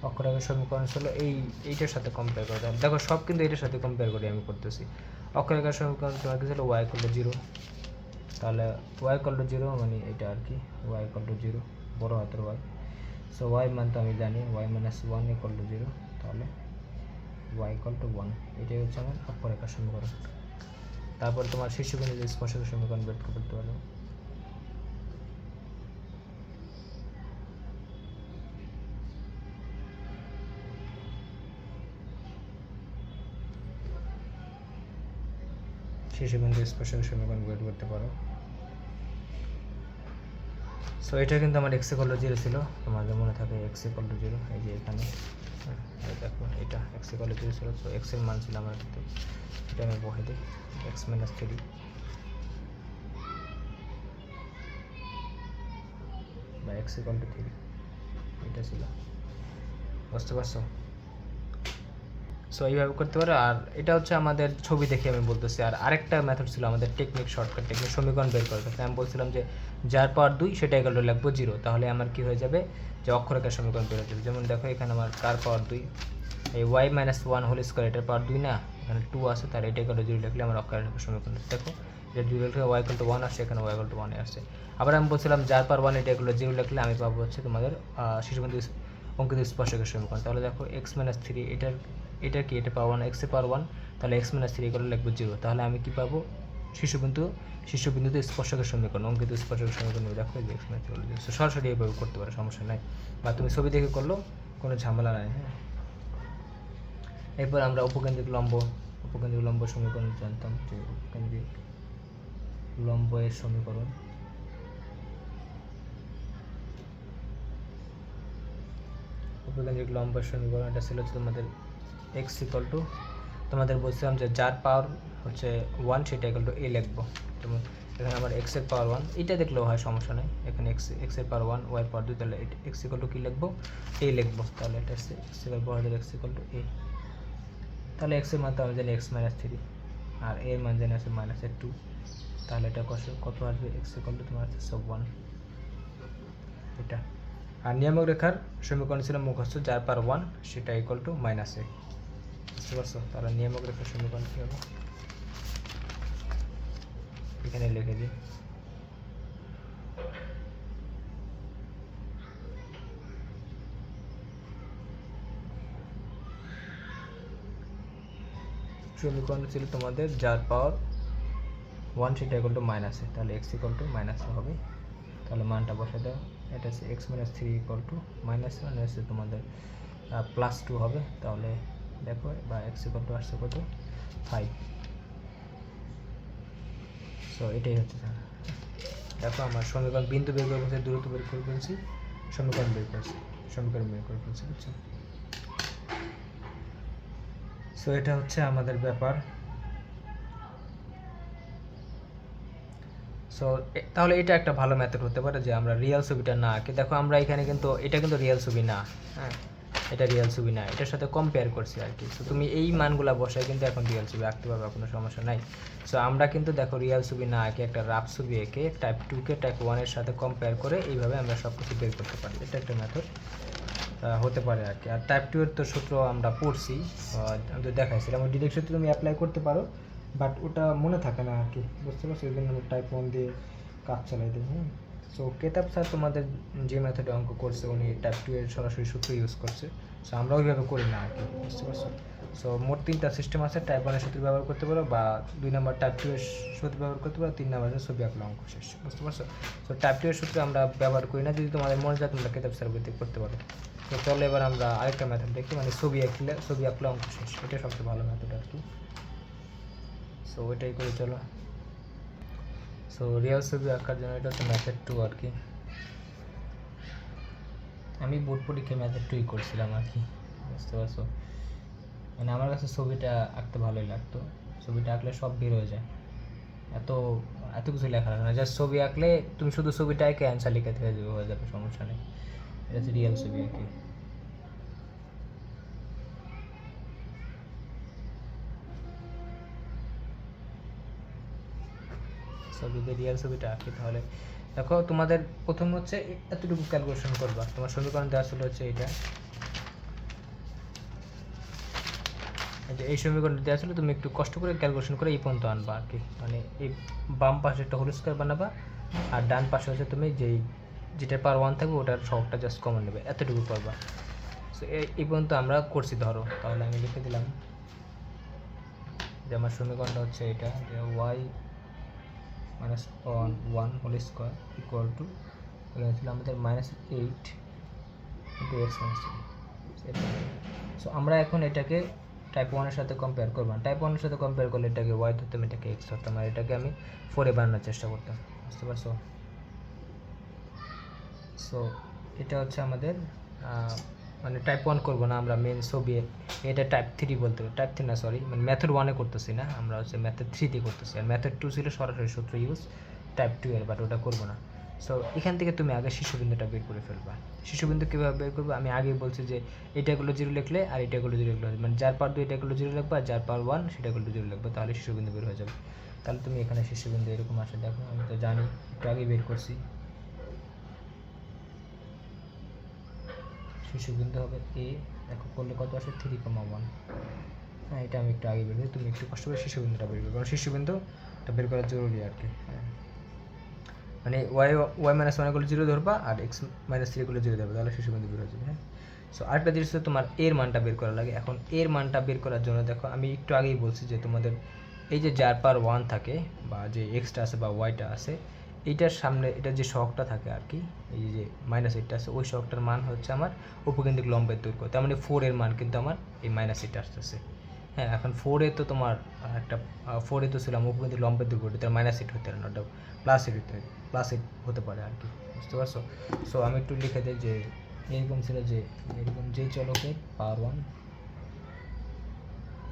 অক্ষরেখার সমীকরণ ছিল এইটার সাথে কম্পেয়ার করে। দেখো সব কিন্তু এটার সাথে কম্পেয়ার করে আমি করতেছি। অক্ষরেখার সমীকরণ তোমার কি ছিল y = 0, তাহলে y = 0 মানে এটা আর কি, y = 0, বড় হাতের y। সো y মান তো আমি জানি, y - 1 = 0, তাহলে y = 1। এটাই হচ্ছে আমার অক্ষরেখার সমীকরণ। তারপর তোমার শীর্ষবিন্দু স্পর্শকের সমীকরণ বের করতে পারো। শীর্ষবিন্দু স্পর্শকের সমীকরণ বের করতে পারো। সো এটা কিন্তু আমার x = 0 ছিল, তোমাদের মনে থাকে x = 0, এই যে এখানে দেখো এটা x = 0 ছিল। সো x এর মান ছিল আমার কিন্তু, এটা আমি বসাই দিই x - 3 বা x = 3, এটা ছিল। বুঝতে পারছো? সো এইভাবে করতে পারো। আর এটা হচ্ছে আমাদের ছবি দেখে আমি বলতেছি। আর আরেকটা মেথড ছিল আমাদের টেকনিক, শর্টকাট টেকনিক, সমীকরণ বের করার ক্ষেত্রে আমি বলছিলাম যে যার পাওয়ার 2 সেটা ইকুয়াল টু লিখবো 0, তাহলে আমার কি হয়ে যাবে, যে অক্ষরেখার সমীকরণ বের হয়ে যাবে। যেমন দেখো এখানে আমার কার পাওয়ার 2, এই y - 1 হোল স্কয়ার, এটার পাওয়ার 2 না, এখানে 2 আছে, তাহলে এটা ইকুয়াল টু 0 লিখলে আমার অক্ষরেখার সমীকরণ। দেখো এটা 2 লিখলে y = 1 আসছে, এখানে y = 1 আসছে। আবার আমি বলছিলাম যার পাওয়ার 1 এটা ইকুয়াল টু 0 লিখলে আমি পাবো হচ্ছে তোমাদের শীর্ষবিন্দু অঙ্কিত স্পর্শকের সমীকরণ। তাহলে দেখো x - 3, এটা কি, এটা পাওয়ার 1, x এর পাওয়ার 1, তাহলে x - 3 করে লিখবো 0, তাহলে আমি কি পাবো, শীর্ষবিন্দুতে স্পর্শকের সমীকরণ, অঙ্কিত স্পর্শকের সমীকরণ। দেখো যে x - 3 হলো 0। সরাসরি এইভাবে করতে পারো, সমস্যা নাই, বা তুমি ছবি দেখে করলেও কোনো ঝামেলা নাই। হ্যাঁ, এরপর আমরা উপকেন্দ্রিক লম্ব সমীকরণ জানতাম, যে উপকেন্দ্রিক লম্বের সমীকরণ। উপকেন্দ্রিক লম্বের সমীকরণ এটা ছিল তোমাদের x = তোমাদের বলছিলাম যে যার পাওয়ার হচ্ছে 1 সেটা ইকুয়াল টু a লিখবো। যেমন এখানে আমার x এর পাওয়ার 1, এটা দেখলেও হয়, সমস্যা নেই। এখানে x এর পাওয়ার 1, y এর পাওয়ার 2, তাহলে x = কি লিখবো, a লিখবো। তাহলে এটা হচ্ছে x = a, তাহলে x এর মান তো আমি জানি x - 3, আর a এর মান জানি আছে -2, তাহলে এটা কত আসবে, x = তোমার হচ্ছে 1, এটা। আর নিয়ামক রেখার সমীকরণ ছিল মুখস্থ, যার পাওয়ার 1 সেটা ইকুয়াল টু -a। বুঝতে পারছো? তাহলে নিয়ামক রেখার সমীকরণ কী হবে, এখানে লিখে দিই সমীকরণ ছিল তোমাদের যার পাওয়ার 1 সেটা ইকুয়াল টু মাইনাসে, তাহলে এক্স ইকুয়াল টু মাইনাসে হবে। তাহলে মানটা বসে দাও, এটা হচ্ছে x minus three equal to minus one হচ্ছে তোমাদের +2 হবে। তাহলে দেখো বা এক্স ইকুয়াল টু আসছে কত 5। সো এটাই হচ্ছে দেখো আমার সমীকরণ বিন্দু বের করে ফেলছি, দূরত্ব বের করে ফেলছি, সমীকরণ বের করে ফেলছি, বুঝছো? সো এটা হচ্ছে আমাদের ব্যাপার। সো তাহলে এটা একটা ভালো মেথড হতে পারে যে আমরা রিয়েল ছবিটা না আঁকি। দেখো আমরা এখানে কিন্তু এটা কিন্তু রিয়েল ছবি না, হ্যাঁ এটা রিয়েল ছবি না, এটার সাথে কম্পেয়ার করছি আর কি। সো তুমি এই মানগুলা বসায় কিন্তু এখন রিয়েল ছবি আঁকতে পারবে, কোনো সমস্যা নাই। সো আমরা কিন্তু দেখো রিয়েল ছবি না আঁকে একটা রাফ ছবি এঁকে টাইপ 2 টাইপ 1 সাথে কম্পেয়ার করে এইভাবে আমরা সব কিছু বের করতে পারি। এটা একটা মেথড হতে পারে আর কি। আর টাইপ 2 তো সূত্র আমরা পড়ছি, আমি তো দেখাইছিলাম, ওই ডিরেক্ট সূত্র তুমি অ্যাপ্লাই করতে পারো, বাট ওটা মনে থাকে না আর কি, বুঝতে পারছো? এই জন্য আমি টাইপ 1 দিয়ে কাজ চালাই দিই। সো কেতাব স্যার তোমাদের যে মেথডে অঙ্ক করছে উনি টাইপ 2 এর সরাসরি সূত্র ইউজ করছে। সো আমরা ওইভাবে করি না আর কি, বুঝতে পারছো? সো মোট 3টা সিস্টেম আছে, টাইপ 1 এর সূত্র ব্যবহার করতে পারো, বা 2 নম্বর টাইপ 2 এর সূত্র ব্যবহার করতে পারো, 3 নম্বরে ছবি আঁকলে অঙ্ক শেষ, বুঝতে পারছো? সো টাইপ 2 এর সূত্র আমরা ব্যবহার করি না, যদি তোমাদের মনে যায় তোমরা কেতাব স্যার বইতে করতে পারো। তো চলো এবার আমরা আরেকটা মেথড দেখি, মানে ছবি আঁকলে অঙ্ক শেষ, এটা সবচেয়ে ভালো মেথড আর কি। সো ওইটাই করি চলো। সো রিয়েল ছবি আঁকার জন্য এটা হচ্ছে মেথড 2 আর কি। আমি বোর্ড পরীক্ষায় মেথড 2 করছিলাম আর কি, বুঝতে পারছো? মানে আমার কাছে ছবিটা আঁকতে ভালোই লাগতো, ছবিটা আঁকলে সব বের হয়ে যায়, এত এত কিছু লেখা লাগে না, জাস্ট ছবি আঁকলে তুমি শুধু ছবিটা এঁকে অ্যান্সার লিখে থেকে হয়ে যাবে, সমস্যা নেই। এটা হচ্ছে রিয়েল ছবি আর কি। যদি রিয়েল ছবিটা আঁকি তাহলে দেখো তোমাদের প্রথম হচ্ছে এতটুকু ক্যালকুলেশন করবা, তোমার সমীকরণ দেওয়া ছিল হচ্ছে এইটা, এই সমীকরণটা দেওয়া ছিল, তুমি একটু কষ্ট করে ক্যালকুলেশন করে এই পর্যন্ত আনবা আর কি। মানে এই বাম পাশে একটা হোল স্কোয়ার বানাবা, আর ডান পাশে হচ্ছে তুমি যেটা পাওয়ার 1 থাকবে ওটার সবটা জাস্ট কমন নেবে, এতটুকু করবা। সো এই পর্যন্ত আমরা করছি ধরো, তাহলে আমি লিখে দিলাম যে আমার সমীকরণটা হচ্ছে এটা, যে y minus 1 whole square equal to, এখানে ছিল আমাদের -8 ইন্টু এক্স মাইনাস 3। সো আমরা এখন এটাকে টাইপ 1 এর সাথে কম্পেয়ার করব না, টাইপ 1 এর সাথে কম্পেয়ার করলে এটাকে y ধরতাম, এটাকে x ধরতাম, আর এটাকে আমি 4 এ বানানোর চেষ্টা করতাম, বুঝতে পারছো? সো এটা হচ্ছে আমাদের মানে টাইপ 1 করবো না আমরা, মেন ছবি এটা টাইপ 3 বলতে, টাইপ 3 না সরি, মানে মেথড 1 করতেছি না আমরা, হচ্ছে মেথড 3 দিয়ে করতেছি। আর মেথড 2 ছিল সরাসরি সূত্র ইউজ টাইপ 2 এর, বাট ওটা করবো না। সো এখান থেকে তুমি আগে শীর্ষবিন্দুটা বের করে ফেলবা। শীর্ষবিন্দু কীভাবে বের করবে আমি আগেই বলছি, যে এটাগুলো 0 লিখলে আর এটাগুলো 0 লিখলে, মানে যার পাওয়ার 2 এটাগুলো 0 লিখবা, আর যার পাওয়ার 1 সেটাগুলো 0 লিখবে, তাহলে শীর্ষবিন্দু বের হয়ে যাবে। তাহলে তুমি এখানে শীর্ষবিন্দু এরকম আসে, দেখো আমি তো জানি, একটু আগে বের করছি। শীর্ষবিন্দু হবে এ, দেখো করলে কত আসে 3,1। হ্যাঁ এটা আমি একটু আগে বের করি, তুমি একটু কষ্ট করে শীর্ষবিন্দুটা বের করবে, কারণ শীর্ষবিন্দুটা বের করা জরুরি আর কি। হ্যাঁ মানে ওয়াই মাইনাস 1 এগুলো 0 ধরবা, আর এক্স মাইনাস 3 এগুলো 0 ধরবা, তাহলে শীর্ষবিন্দু বের হয়ে যাবে। হ্যাঁ সো আরেকটা জিনিস হচ্ছে তোমার এর মানটা বের করা লাগে। এখন এর মানটা বের করার জন্য দেখো আমি একটু আগেই বলছি যে তোমাদের এই যে যার পাওয়ার 1 থাকে, বা যে এক্সটা আছে বা ওয়াইটা আছে, এইটার সামনে এটার যে শখটা থাকে আর কি, এই যে -8টা আছে, ওই শখটার মান হচ্ছে আমার উপকেন্দ্রিক লম্বের দৈর্ঘ্য, তার মানে 4 এর মান কিন্তু আমার এই -8 আসতেছে। হ্যাঁ এখন 4 এ তো তোমার একটা 4 এ তো ছিল আমার উপকেন্দ্রিক লম্বের দৈর্ঘ্য, তার -8 হতে পারে না, ওটা +8 হতে পারে আর কি, বুঝতে পারছো? সো আমি একটু লিখে দিই যে এরকম ছিল, যে এরকম যেই চলকের পাওয়ার 1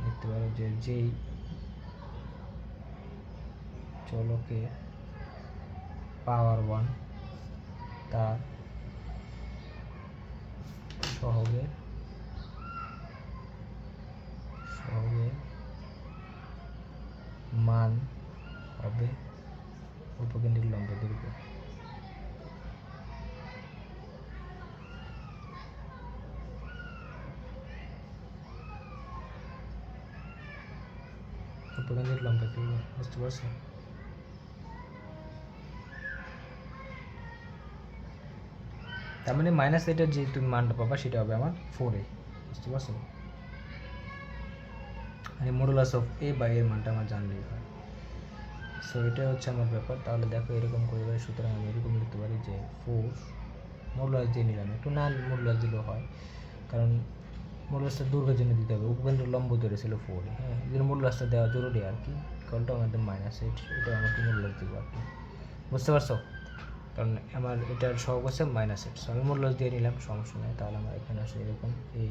লিখতে পারো, যে যেই চলকের পাওয়ার 1 তার সহগের মান হবে উপকেন্দ্রিক লম্বের দৈর্ঘ্য। উপকেন্দ্রিক লম্বের দৈর্ঘ্য, বুঝতে পারছো? তার মানে -8 যে তুমি মানটা পাবা সেটা হবে আমার 4 এ, বুঝতে পারছো? মানে মডুলাস অফ এ বা এর মানটা আমার জানলেই হয়। সো এটা হচ্ছে আমার ব্যাপার। তাহলে দেখো এরকম করে পারি, সুতরাং আমি এরকম লিখতে পারি যে 4 মডুলাস দিয়ে নিলাম, একটু না মডুলাস দিলেও হয়, কারণ মডুলাসটা দৈর্ঘ্যের জন্য দিতে হবে। উপকেন্দ্র লম্ব ধরেছিল 4, হ্যাঁ, এই জন্য মডুলাসটা দেওয়া জরুরি আর কি। কলটা আমাদের -8, এটা আমাকে মডুলাস দিব আর কি, বুঝতে পারছো? কারণ আমার এটার সহগ হচ্ছে -8, সো আমি মডুলাস দিয়ে নিলাম, সমস্যা নেই। তাহলে আমার এখানে আসে এরকম এ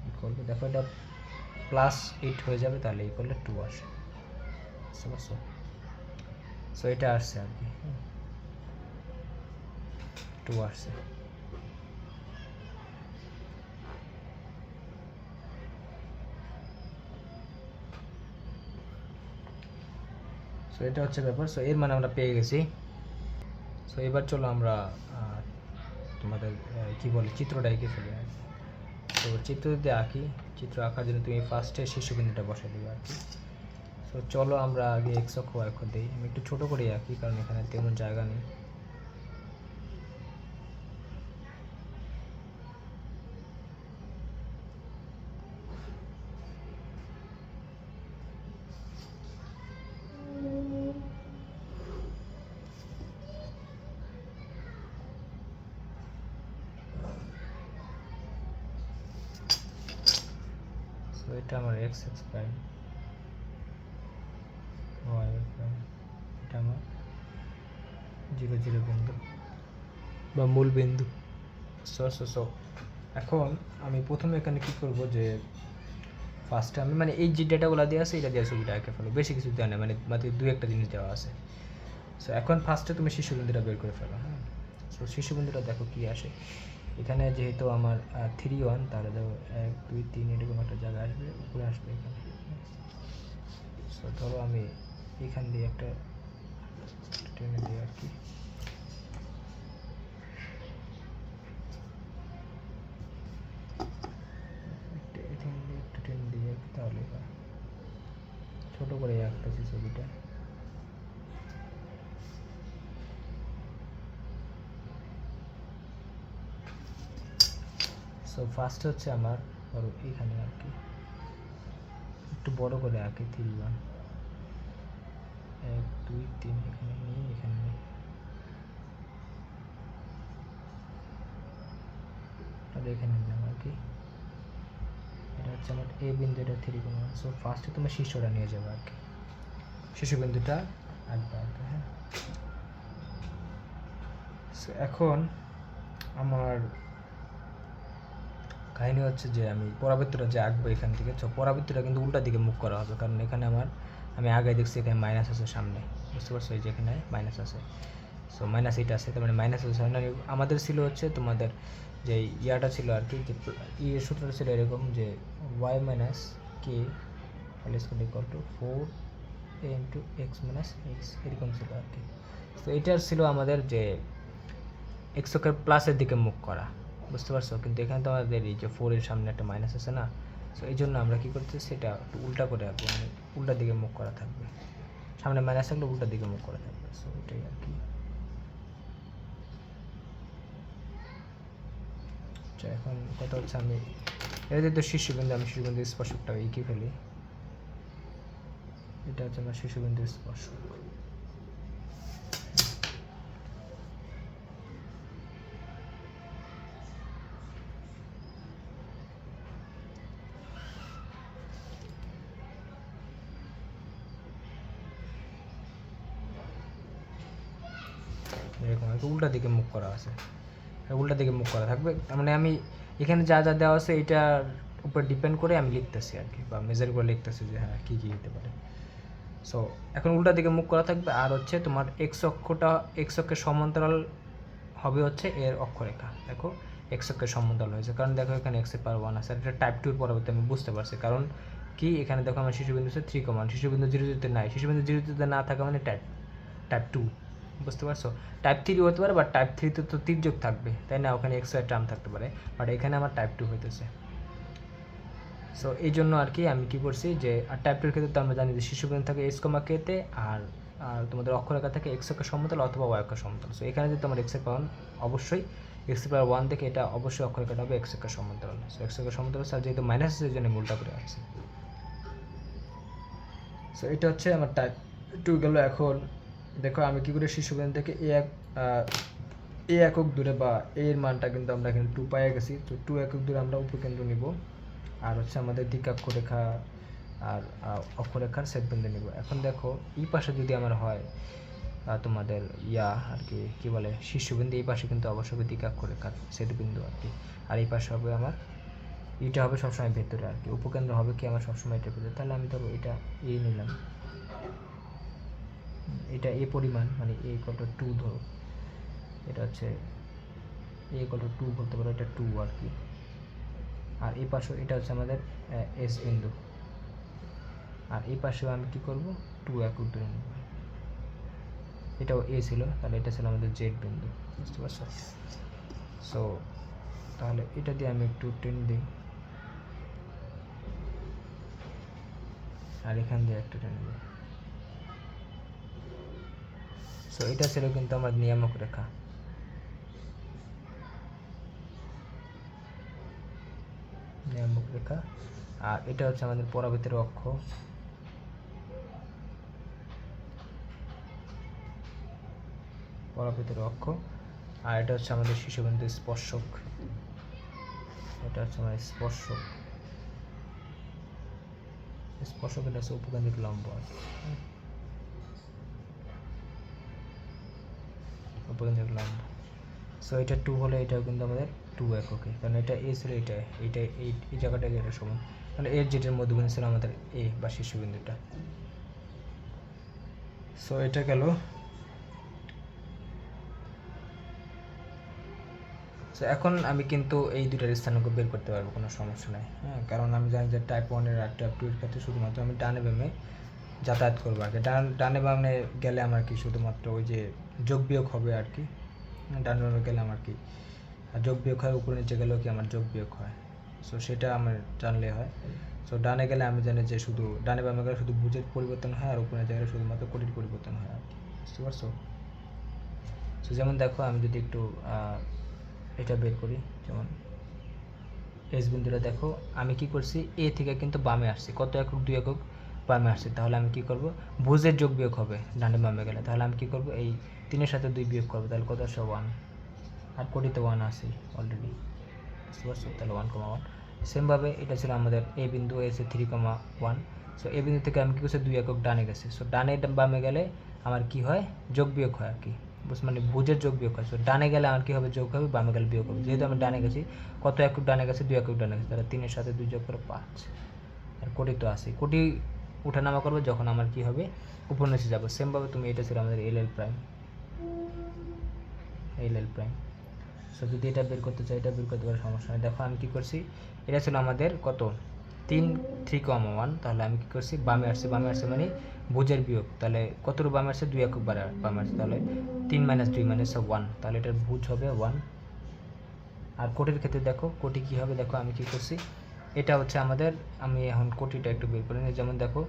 ইকুয়াল টু, দেখো এটা +8 হয়ে যাবে, তাহলে ইকুয়াল টু 2 আসে, বুঝতে পারছো? সো এটা আসছে আর কি, 2 আসছে। সো এটা হচ্ছে ব্যাপার। সো এর মানে আমরা পেয়ে গেছি। সো এবার চলো আমরা তোমাদের কী বলে চিত্রটা এঁকে ফেলি আর কি। তো চিত্র যদি আঁকি, চিত্র আঁকার জন্য তুমি ফার্স্টে শীর্ষবিন্দুটা বসাই দেবে আর কি। সো চলো আমরা আগে x অক্ষ y অক্ষ দিই। আমি একটু ছোটো করে আঁকি, কারণ এখানে তেমন জায়গা নেই। সো এটা আমার x প্রাইম, y প্রাইম, এটা আমার 0 0 বিন্দু বা মূল বিন্দু। সো এখন আমি প্রথমে এখানে কী করবো, যে ফার্স্টে আমি মানে এই যে ডেটাগুলো দেওয়া আছে এটা দিয়ে ছবিটা এঁকে ফেলো, বেশি কিছু দেওয়া নেই, মানে মাত্র 2-1টা জিনিস দেওয়া আছে। সো এখন ফার্স্টে তুমি শীর্ষবিন্দুটা বের করে ফেলো, হ্যাঁ। সো শীর্ষবিন্দুটা দেখো কী আসে এখানে, যেহেতু আমার 3 1, তাহলে দেখো 1 2 3 এরকম একটা জায়গা আসবে, উপরে আসবে এখানে। সো ধরো আমি এখান দিয়ে একটা টেনে দিই আর কি, এখান দিয়ে একটু টেনে দিয়ে তাহলে ছোটো করে আঁকতেছি ছবিটা। সো ফার্স্ট হচ্ছে আমার ধরো এইখানে আর কি একটু বড় করে আঁকি 3 1 1 2 3 এখানে নিয়ে এখানে নিই, তাহলে এখানে নিলাম আর কি। এটা হচ্ছে আমার এ বিন্দু, এটা 3,1। সো ফার্স্টে তুমি শীর্ষটা নিয়ে যাবে আর কি, শীর্ষবিন্দুটা আঁকবে আর কি, হ্যাঁ। সো এখন আমার কাহিনী হচ্ছে যে আমি পরাবৃত্তটা যে আঁকবো এখান থেকে, তো পরাবৃত্তটা কিন্তু উল্টা দিকে মুখ করা হবে, কারণ এখানে আমি আগে দেখছি এখানে মাইনাস আছে সামনে, বুঝতে পারছো? এই যে এখানে মাইনাস আছে, সো -8 আছে, তার মানে মাইনাস আছে সামনে। আমাদের ছিল হচ্ছে তোমাদের যে ইয়াটা ছিল আর কি, যে ইয়ের সূত্রটা ছিল এরকম যে y minus K equal to 4 into x minus x, এরকম ছিল আর কি। তো এটার ছিল আমাদের যে এক্স অক্ষের প্লাসের দিকে মুখ করা, বুঝতে পারছো? কিন্তু এখানে তো আমাদের এই যে 4 এর সামনে একটা মাইনাস আছে না, সো এই জন্য আমরা কী করতেছি, সেটা একটু উল্টা করে আঁকবো, মানে উল্টার দিকে মুখ করা থাকবে, সামনে মাইনাস থাকলে উল্টার দিকে মুখ করা থাকবে। সো এটাই আর কি। আচ্ছা, এখন কথা হচ্ছে আমি এটা যেহেতু শীর্ষবিন্দু, আমি শীর্ষবিন্দু স্পর্শকটা এঁকে ফেলি। এটা হচ্ছে আমার শীর্ষবিন্দু স্পর্শক। এরকম আর কি, উল্টা দিকে মুখ করা আছে, উল্টা দিকে মুখ করা থাকবে। তার মানে আমি এখানে যা যা দেওয়া আছে এটার উপর ডিপেন্ড করে আমি লিখতেছি আর কি, বা মেজার করে লিখতেছি যে হ্যাঁ কী কী হতে পারে। সো এখন উল্টা দিকে মুখ করা থাকবে, আর হচ্ছে তোমার এক্স অক্ষের সমান্তরাল হবে হচ্ছে এর অক্ষরেখা। দেখো এক্স অক্ষের সমান্তরাল হয়েছে, কারণ দেখো এখানে এক্সের পাওয়ার 1 আছে, এটা টাইপ 2 এর পরবর্তী আমি বুঝতে পারছি, কারণ কি এখানে দেখো আমার শীর্ষবিন্দু হচ্ছে 3 কমান, শীর্ষবিন্দু 0 0 নাই, শীর্ষবিন্দু 0 0 না থাকা মানে টাইপ 2, বুঝতে পারছো? টাইপ 3 হতে পারে, বাট টাইপ 3 তো তির্যক থাকবে, তাই না? ওখানে এক্স এর টার্ম থাকতে পারে, বাট এখানে আমার টাইপ 2 হইতেছে। সো এই জন্য আর কি আমি কী করছি, যে আর টাইপ 2 এর ক্ষেত্রে তো আমরা জানি যে শীর্ষবিন্দু থাকে এস কমা কেতে, আর তোমাদের অক্ষরেখা থাকে এক্স অক্ষের সমতল অথবা ওয়াই অক্ষের সমতল। সো এখানে যদি তোমার এক্সের পাওয়ার অবশ্যই এক্সের পাওয়ার 1 থেকে এটা অবশ্যই অক্ষরেখাটা হবে এক্স অক্ষের সমান্তরাল। সো এক্স অক্ষের সমান্তরাল স্যার যেহেতু মাইনাস আছে, এই জন্য উল্টা করে আসছে। সো এটা হচ্ছে আমার টাইপ 2 গেল। এখন দেখো আমি কী করে শীর্ষবিন্দু থেকে এ একক দূরে বা এর মানটা কিন্তু আমরা এখানে 2 পাইয়ে গেছি। তো 2 একক দূরে আমরা উপকেন্দ্র নিব, আর হচ্ছে আমাদের দিকাক্ষরেখা আর অক্ষরেখার ছেদবিন্দু নিব। এখন দেখো এই পাশে যদি আমার হয় তোমাদের আর কি কী বলে শীর্ষবিন্দু, এই পাশে কিন্তু অবশ্যই দিকাক্ষরেখার ছেদবিন্দু আর কি, আর এই পাশে হবে আমার এটা হবে সবসময় ভেতরে আর কি, উপকেন্দ্র হবে কি আমার সবসময় এটা ভেতরে। তাহলে আমি ধরো এটা এ নিলাম, এটা এ পরিমাণ মানে এ কত 2 ধরো, এটা হচ্ছে এ কত 2 বলতে পারো, এটা 2 আর কি। আর এই পাশেও এটা হচ্ছে আমাদের এস বিন্দু, আর এই পাশেও আমি কী করবো 2 একক দূরে নেব, এটাও এ ছিল, তাহলে এটা ছিল আমাদের জেড বিন্দু, বুঝতে পারছো? সো তাহলে এটা দিয়ে আমি একটু টেন দিই, আর এখান দিয়ে একটা টেন দিই। সো এটা ছিল কিন্তু আমার নিয়ামক রেখা। নিয়ামক রেখা, আর এটা হচ্ছে আমাদের পরাবৃত্তের অক্ষ, পরাবৃত্তের অক্ষ, আর এটা হচ্ছে আমাদের শীর্ষবিন্দু স্পর্শক, এটা হচ্ছে আমাদের স্পর্শক। স্পর্শক এটা হচ্ছে উপকেন্দ্রিক লম্ব আর কি, উপকেন্দ্রিক লম্ব। সো এটা 2 হলে এটাও কিন্তু আমাদের 2 এককে, কারণ এটা এ ছিল, এইটা এই জায়গাটা এটা সমান, মানে এর যেটার মধ্যবিন্দু ছিল আমাদের এ বা শীর্ষবিন্দুটা। সো এটা গেল। সো এখন আমি কিন্তু এই দুটার স্থানাঙ্ক বের করতে পারবো, কোনো সমস্যা নেই, হ্যাঁ, কারণ আমি জানি যে টাইপ 1 আর টাইপ 2 এর ক্ষেত্রে শুধুমাত্র আমি ডানে বামে যাতায়াত করবো আর কি। ডানে বামে গেলে আমার কি শুধুমাত্র ওই যে যোগ বিয়োগ হবে আর কি, ডানে বামে গেলে আমার কি যোগ বিয়োগ হয়, উপরে নিচে গেলেও কি আমার যোগ বিয়োগ হয়। সো সেটা আমার জানলে হয়। সো ডানে গেলে আমি জানি যে শুধু ডানে বামে গেলে শুধু ভুজের পরিবর্তন হয়, আর উপরে নিচে গেলে শুধুমাত্র কোটির পরিবর্তন হয় আর কি, বুঝতে পারছো? সো যেমন দেখো আমি যদি একটু এটা বের করি, যেমন এস বিন্দুটা দেখো আমি কি করছি, এ থেকে কিন্তু বামে আসছি, কত একক 2 একক বামে আসছি, তাহলে আমি কি করব ভুজের যোগ বিয়োগ হবে ডানে বামে গেলে, তাহলে আমি কি করব এই 3-এর সাথে 2 বিয়োগ করবো, তাহলে কত আসে 1, আর কোটিতে 1 আসে অলরেডি, বুঝতে পারছো? তাহলে 1,1। সেমভাবে এটা ছিল আমাদের এ বিন্দু, এসে 3,1। সো এ বিন্দু থেকে আমি কি করছি 2 একক ডানে গেছি, সো ডানে বামে গেলে আমার কি হয় যোগ বিয়োগ হয় আর কি, মানে ভুজের যোগ বিয়োগ হয়। সো ডানে গেলে আমার কি হবে যোগ হবে, বামে গেলে বিয়োগ হবে। যেহেতু আমি ডানে গেছি, কত একক ডানে গেছে 2 একক ডানে গেছে, তাহলে 3-এর সাথে 2 যোগ করে 5, আর কোটি তো আসে, কোটি উঠানামা করবো যখন আমার কি হবে উপর নিচে যাবো। সেমভাবে তুমি এটা ছিল আমাদের এল এল প্রাইম, এল এল প্রাইম। সো যদি এটা বের করতে চাই এটা বের করতে পারে, সমস্যা নেই। দেখো আমি কী করছি, এটা ছিল আমাদের কত 3,1, তাহলে আমি কী করছি বামে আসছে, বামে আসছে মানে ভুজের বিয়োগ, তাহলে কতটুকু বামে আসছে 2 একক বামে আসছে, তাহলে 3 - 2 মানে 1, তাহলে এটার ভুজ হবে 1। আর কোটির ক্ষেত্রে দেখো কোটি কী হবে, দেখো আমি কী করছি, এটা হচ্ছে আমাদের, আমি এখন কোটিটা একটু বের করে নিই। যেমন দেখো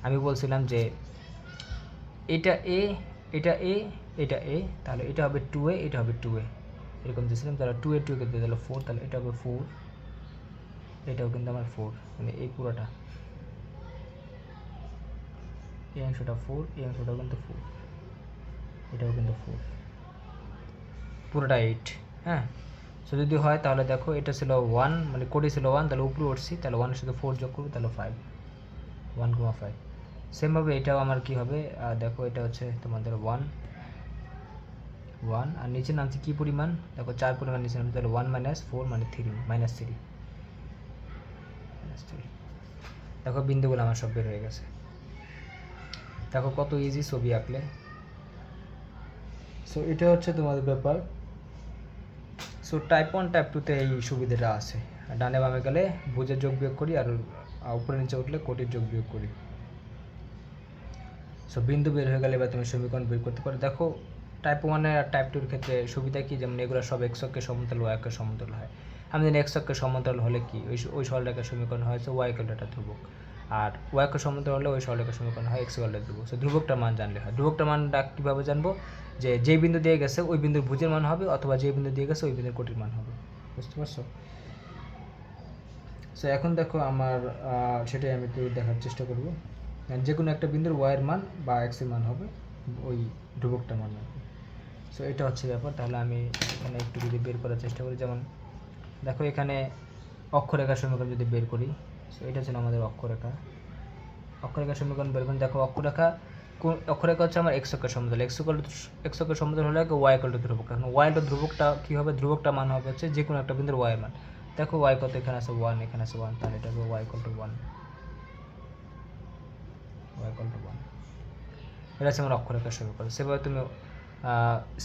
আমি বলছিলাম যে এটা এ, এটা এ, এটা এ, তাহলে এটা হবে 2a, এটা হবে 2a, এরকম দিয়েছিলাম। তাহলে 2a 2 কেটে দিলে 4, তাহলে এটা হবে 4, এটাও কিন্তু আমার 4, মানে এই পুরোটা এই অংশটা 4, এই অংশটাও কিন্তু 4, এটাও কিন্তু 4, পুরোটা 8, হ্যাঁ। সো যদি হয় তাহলে দেখো এটা ছিল 1, মানে কোটি ছিল 1, তাহলে উপরে উঠছি, তাহলে 1-এর সাথে 4 যোগ করবো, তাহলে 5, 1,5। সেমভাবে এটাও আমার কি হবে, দেখো এটা হচ্ছে তোমাদের 1, আর নিচে নামছে কী পরিমাণ, দেখো 4 পরিমাণ নিচে নামছে, তাহলে 1 - 4 মানে 3, -3। দেখো বিন্দুগুলো আমার সব বের হয়ে গেছে, দেখো কত ইজি ছবি আঁকলে। সো এটা হচ্ছে তোমাদের ব্যাপার। সো টাইপ 1 টাইপ 2তে এই সুবিধাটা আছে, ডানে বামে গেলে ভুজের যোগ বিয়োগ করি, আর উপরে নিচে উঠলে কোটির যোগ বিয়োগ করি। সো বিন্দু বের হয়ে গেলে এবার তুমি সমীকরণ বের করতে পারো। দেখো টাইপ 1 আর টাইপ 2 এর ক্ষেত্রে সুবিধা কি, যেমন এগুলো সব এক্স অক্ষের সমান্তরাল, ওয়াই অক্ষের সমান্তরাল হয়। আমি জানি এক্স অক্ষের সমান্তরাল হলে কি ওই সরলরেখার সমীকরণ হয়েছে ওয়াই ইকুয়াল একটা ধ্রুবক, আর ওয়াই অক্ষের সমান্তরাল হলে ওই সরলরেখার সমীকরণ হয় এক্স ইকুয়াল ধ্রুবক। সো ধ্রুবকটার মান জানলে হয়। ধ্রুবকটার মানটা কীভাবে জানবো, যে বিন্দু দিয়ে গেছে ওই বিন্দুর ভুজের মান হবে, অথবা যে বিন্দু দিয়ে গেছে ওই বিন্দুর কোটির মান হবে, বুঝতে পারছো? সো এখন দেখো আমার সেটাই আমি একটু দেখার চেষ্টা করব। যে কোনো একটা বিন্দুর ওয়াইয়ের মান বা এক্সের মান হবে ওই ধ্রুবকটার মান হবে। সো এটা হচ্ছে ব্যাপার। তাহলে আমি এখানে একটু যদি বের করার চেষ্টা করি, যেমন দেখো এখানে অক্ষরেখার সমীকরণ যদি বের করি, সো এটা ছিল আমাদের অক্ষরেখার সমীকরণ বের করি। দেখো অক্ষরেখা হচ্ছে আমার এক্স অক্ষের সমতল, এক্স অক্ষের সমতল হলে ওয়াই ইকুয়াল টু ধ্রুবক। এখন ওয়াই টু ধ্রুবকটা কী হবে, ধ্রুবকটা মান হবে হচ্ছে যে কোনো একটা বিন্দুর ওয়াই মান। দেখো ওয়াই কত, এখানে আছে 1, এখানে আছে 1, তাহলে এটা হবে y equal to 1, y equal to 1। এটা হচ্ছে আমার অক্ষরেখার সমীকরণ। সেভাবে তুমি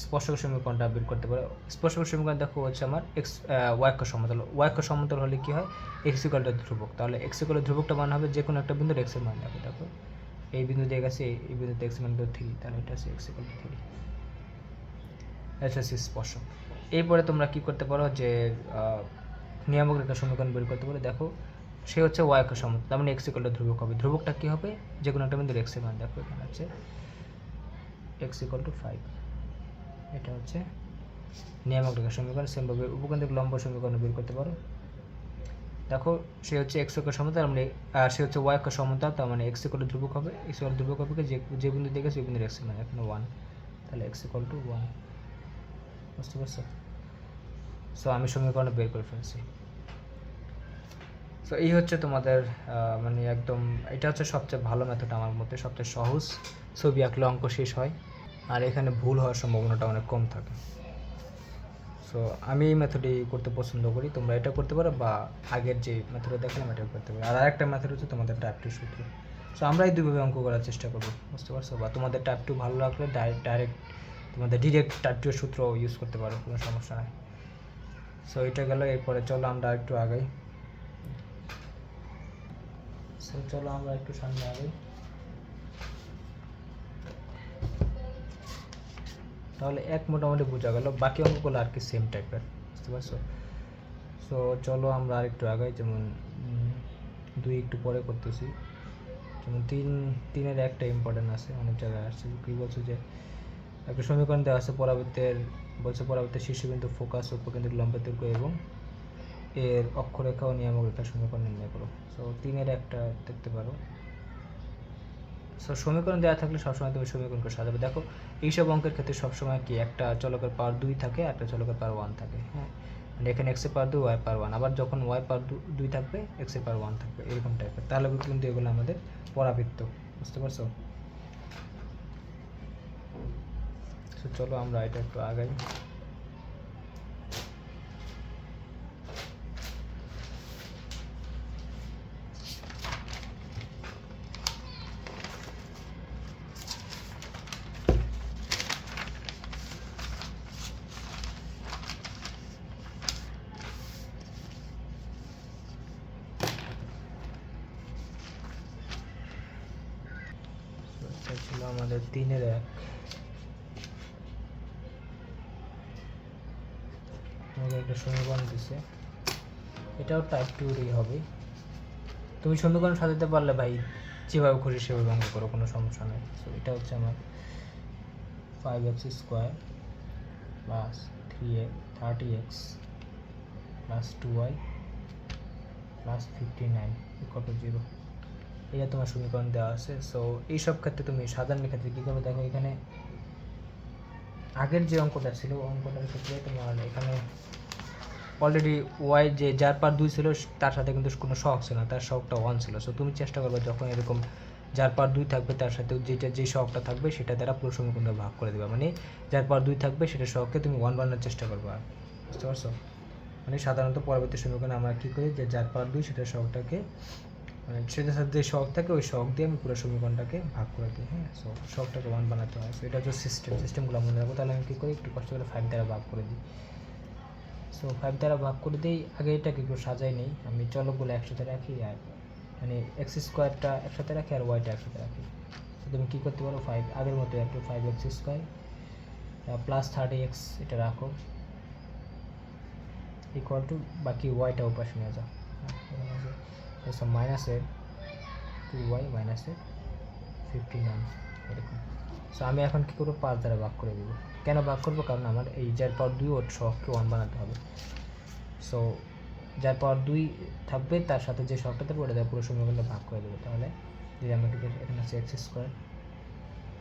স্পর্শক সমীকরণটা বের করতে পারো। স্পর্শক সমীকরণ দেখো হচ্ছে আমার ওয়াই অক্ষ সমতল হলে কী হয়, এক্স ইকুয়াল টু ধ্রুবক। তাহলে এক্স ইকুয়াল টু ধ্রুবকটা মান হবে যে কোনো একটা বিন্দুর এক্সের মান। দেখো এই বিন্দু দিয়ে গেছে, এই বিন্দুতে এক্স মান 3, তাহলে এটা হচ্ছে এক্স ইকুয়াল টু 3। এটা হচ্ছে স্পর্শক। এরপরে তোমরা কী করতে পারো, যে নিয়ামক রেখার সমীকরণ বের করতে পারো। দেখো সে হচ্ছে ওয়াই অক্ষ সমতল, তার মানে এক্স ইকুয়াল টু ধ্রুবক হবে। ধ্রুবকটা কী হবে, যে কোনো একটা বিন্দুর এক্সের মান। দেখো এখানে আছে এক্স ইকুয়াল টু 5। এটা হচ্ছে নিয়ামক রেখার সমীকরণ। সেমভাবে উপকেন্দ্রিক লম্ব সমীকরণ বের করতে পারো। দেখো সে হচ্ছে এক্স অক্ষ সমতল, মানে সে হচ্ছে ওয়াই অক্ষ সমতল, তার মানে এক্স ইকুয়াল টু ধ্রুবক হবে। এক্স ইকুয়াল ধ্রুবক হবে যে বিন্দু দেখে সেই বিন্দুর এক্স মানে এখানে 1, তাহলে এক্স ইকুয়াল টু 1। বুঝতে পারছো? সো আমি সমীকরণ বের করে ফেলছি। সো এই হচ্ছে তোমাদের মানে একদম এটা হচ্ছে সবচেয়ে ভালো মেথড আমার মতে, সবচেয়ে সহজ। ছবি আঁকলে অঙ্ক শেষ হয়, আর এখানে ভুল হওয়ার সম্ভাবনাটা অনেক কম থাকে। সো আমি এই মেথডই করতে পছন্দ করি। তোমরা এটা করতে পারো, বা আগের যে মেথডটা দেখলাম এটা করতে পারো। আর আরেকটা মেথড হচ্ছে তোমাদের টাইপ 2 সূত্র। সো আমরা এই দুইভাবে অঙ্ক করার চেষ্টা করবো। বুঝতে পারছো? বা তোমাদের টাইপ 2 ভালো লাগলে ডাইরেক্ট টাইপ 2 সূত্র ইউজ করতে পারো, কোনো সমস্যা নাই। সো এটা গেল। এরপরে চলো আমরা একটু আগাই। সো চলো আমরা একটু সামনে আগাই। তাহলে এক মোটামুটি বোঝা গেল, বাকি অঙ্কগুলো আর কি সেম টাইপের। বুঝতে পারছো? সো চলো আমরা আর একটু আগাই। যেমন 2 একটু পরে করতেছি। যেমন 3-এর একটা ইম্পর্টেন্ট আছে, অনেক জায়গায় আসছে। কী বলছো, যে একটা সমীকরণ দেওয়া আছে পরাবৃত্তের শীর্ষবিন্দু ফোকাস উপকেন্দ্রিক লম্বের দৈর্ঘ্য এবং এর অক্ষরেখা ও নিয়ামক রেখার সমীকরণ নির্ণয় করো। সো 3-এর একটা দেখতে পারো। সো সমীকরণ দেওয়া থাকলে সবসময় তুমি সমীকরণকে সাজাবে। দেখো এইসব অঙ্কের ক্ষেত্রে সবসময় কি একটা চলকের পাওয়ার 2 থাকে, একটা চলকের পাওয়ার 1 থাকে। হ্যাঁ, মানে এখানে এক্স এর পাওয়ার 2, ওয়াই পাওয়ার 1, আবার যখন ওয়াই পাওয়ার 2 থাকবে, এক্স এর পাওয়ার 1 থাকবে, এরকম টাইপের। তাহলে কিন্তু এগুলো আমাদের পরাবৃত্ত। বুঝতে পারছো? সো চলো আমরা এটা একটু আগাই। এটা ছিল আমাদের 3-এর 1। আমাদের একটা সমীকরণ দিছে, এটাও টাইপ 2-রই হবে। তুমি সমীকরণ সাজাতে পারলে ভাই যেভাবে খুশি সেভাবে অঙ্ক করো, কোনো সমস্যা নেই। সো এটা হচ্ছে আমার 5x square plus 30x plus 2y plus 59 equal to 0। এটা তোমার সমীকরণ দেওয়া আছে। সো এইসব ক্ষেত্রে তুমি সাধারণের ক্ষেত্রে কী করবে, দেখো এখানে আগের যে অঙ্কটা ছিল, অঙ্কটার ক্ষেত্রে তোমার এখানে অলরেডি ওয়াই যার পার 2 ছিল তার সাথে কিন্তু কোনো সহগ ছিল না, তার সহগটা 1 ছিল। সো তুমি চেষ্টা করবে যখন এরকম যার পার 2 থাকবে তার সাথে যে সহগটা থাকবে সেটা দ্বারা পুরো সমীকরণটা ভাগ করে দেবে। মানে যার পার 2 থাকবে সেটা সহগকে তুমি 1 বানানোর চেষ্টা করবে। আর বুঝতে পারছো? মানে সাধারণত পরবর্তী সমীকরণে আমরা কী করি, যে যার পার 2 সেটা সহগটাকে, মানে সেটার সাথে যে সহগ থাকে ওই সহগ দিয়ে আমি পুরো সমীকরণটাকে ভাগ করে দিই। হ্যাঁ, সো সহগটাকে 1 বানাতে হয়। সো এটা হচ্ছে সিস্টেমগুলো মনে রাখবো। তাহলে আমি কী করি, একটু কষ্ট করে 5 দ্বারা ভাগ করে দিই। সো 5 দ্বারা ভাগ করে দিই। আগে এটাকে একটু সাজাই নেই, আমি চলকগুলো একসাথে রাখি, আর মানে এক্স স্কোয়ারটা একসাথে রাখি আর ওয়াইটা একসাথে রাখি। তো তুমি কী করতে পারো, 5 আগের মতো একটু 5x স্কোয়ার প্লাস 30x এটা রাখো ইকুয়াল টু বাকি ওয়াইটা উপাশে নিয়ে যাও। সব মাইনাসের 2y মাইনাসের 59 এরকম। সো আমি এখন কী করবো, 5 দ্বারা ভাগ করে দেবো। কেন ভাগ করবো, কারণ আমার এই যার পাওয়ার 2 ওর সহগকে 1 বানাতে হবে। সো যার পাওয়ার 2 থাকবে তার সাথে যে সহগটা থাকবে ওটা পুরো সমীকরণটা ভাগ করে দেবো। তাহলে যে আমাকে এখানে আছে এক্স স্কোয়ার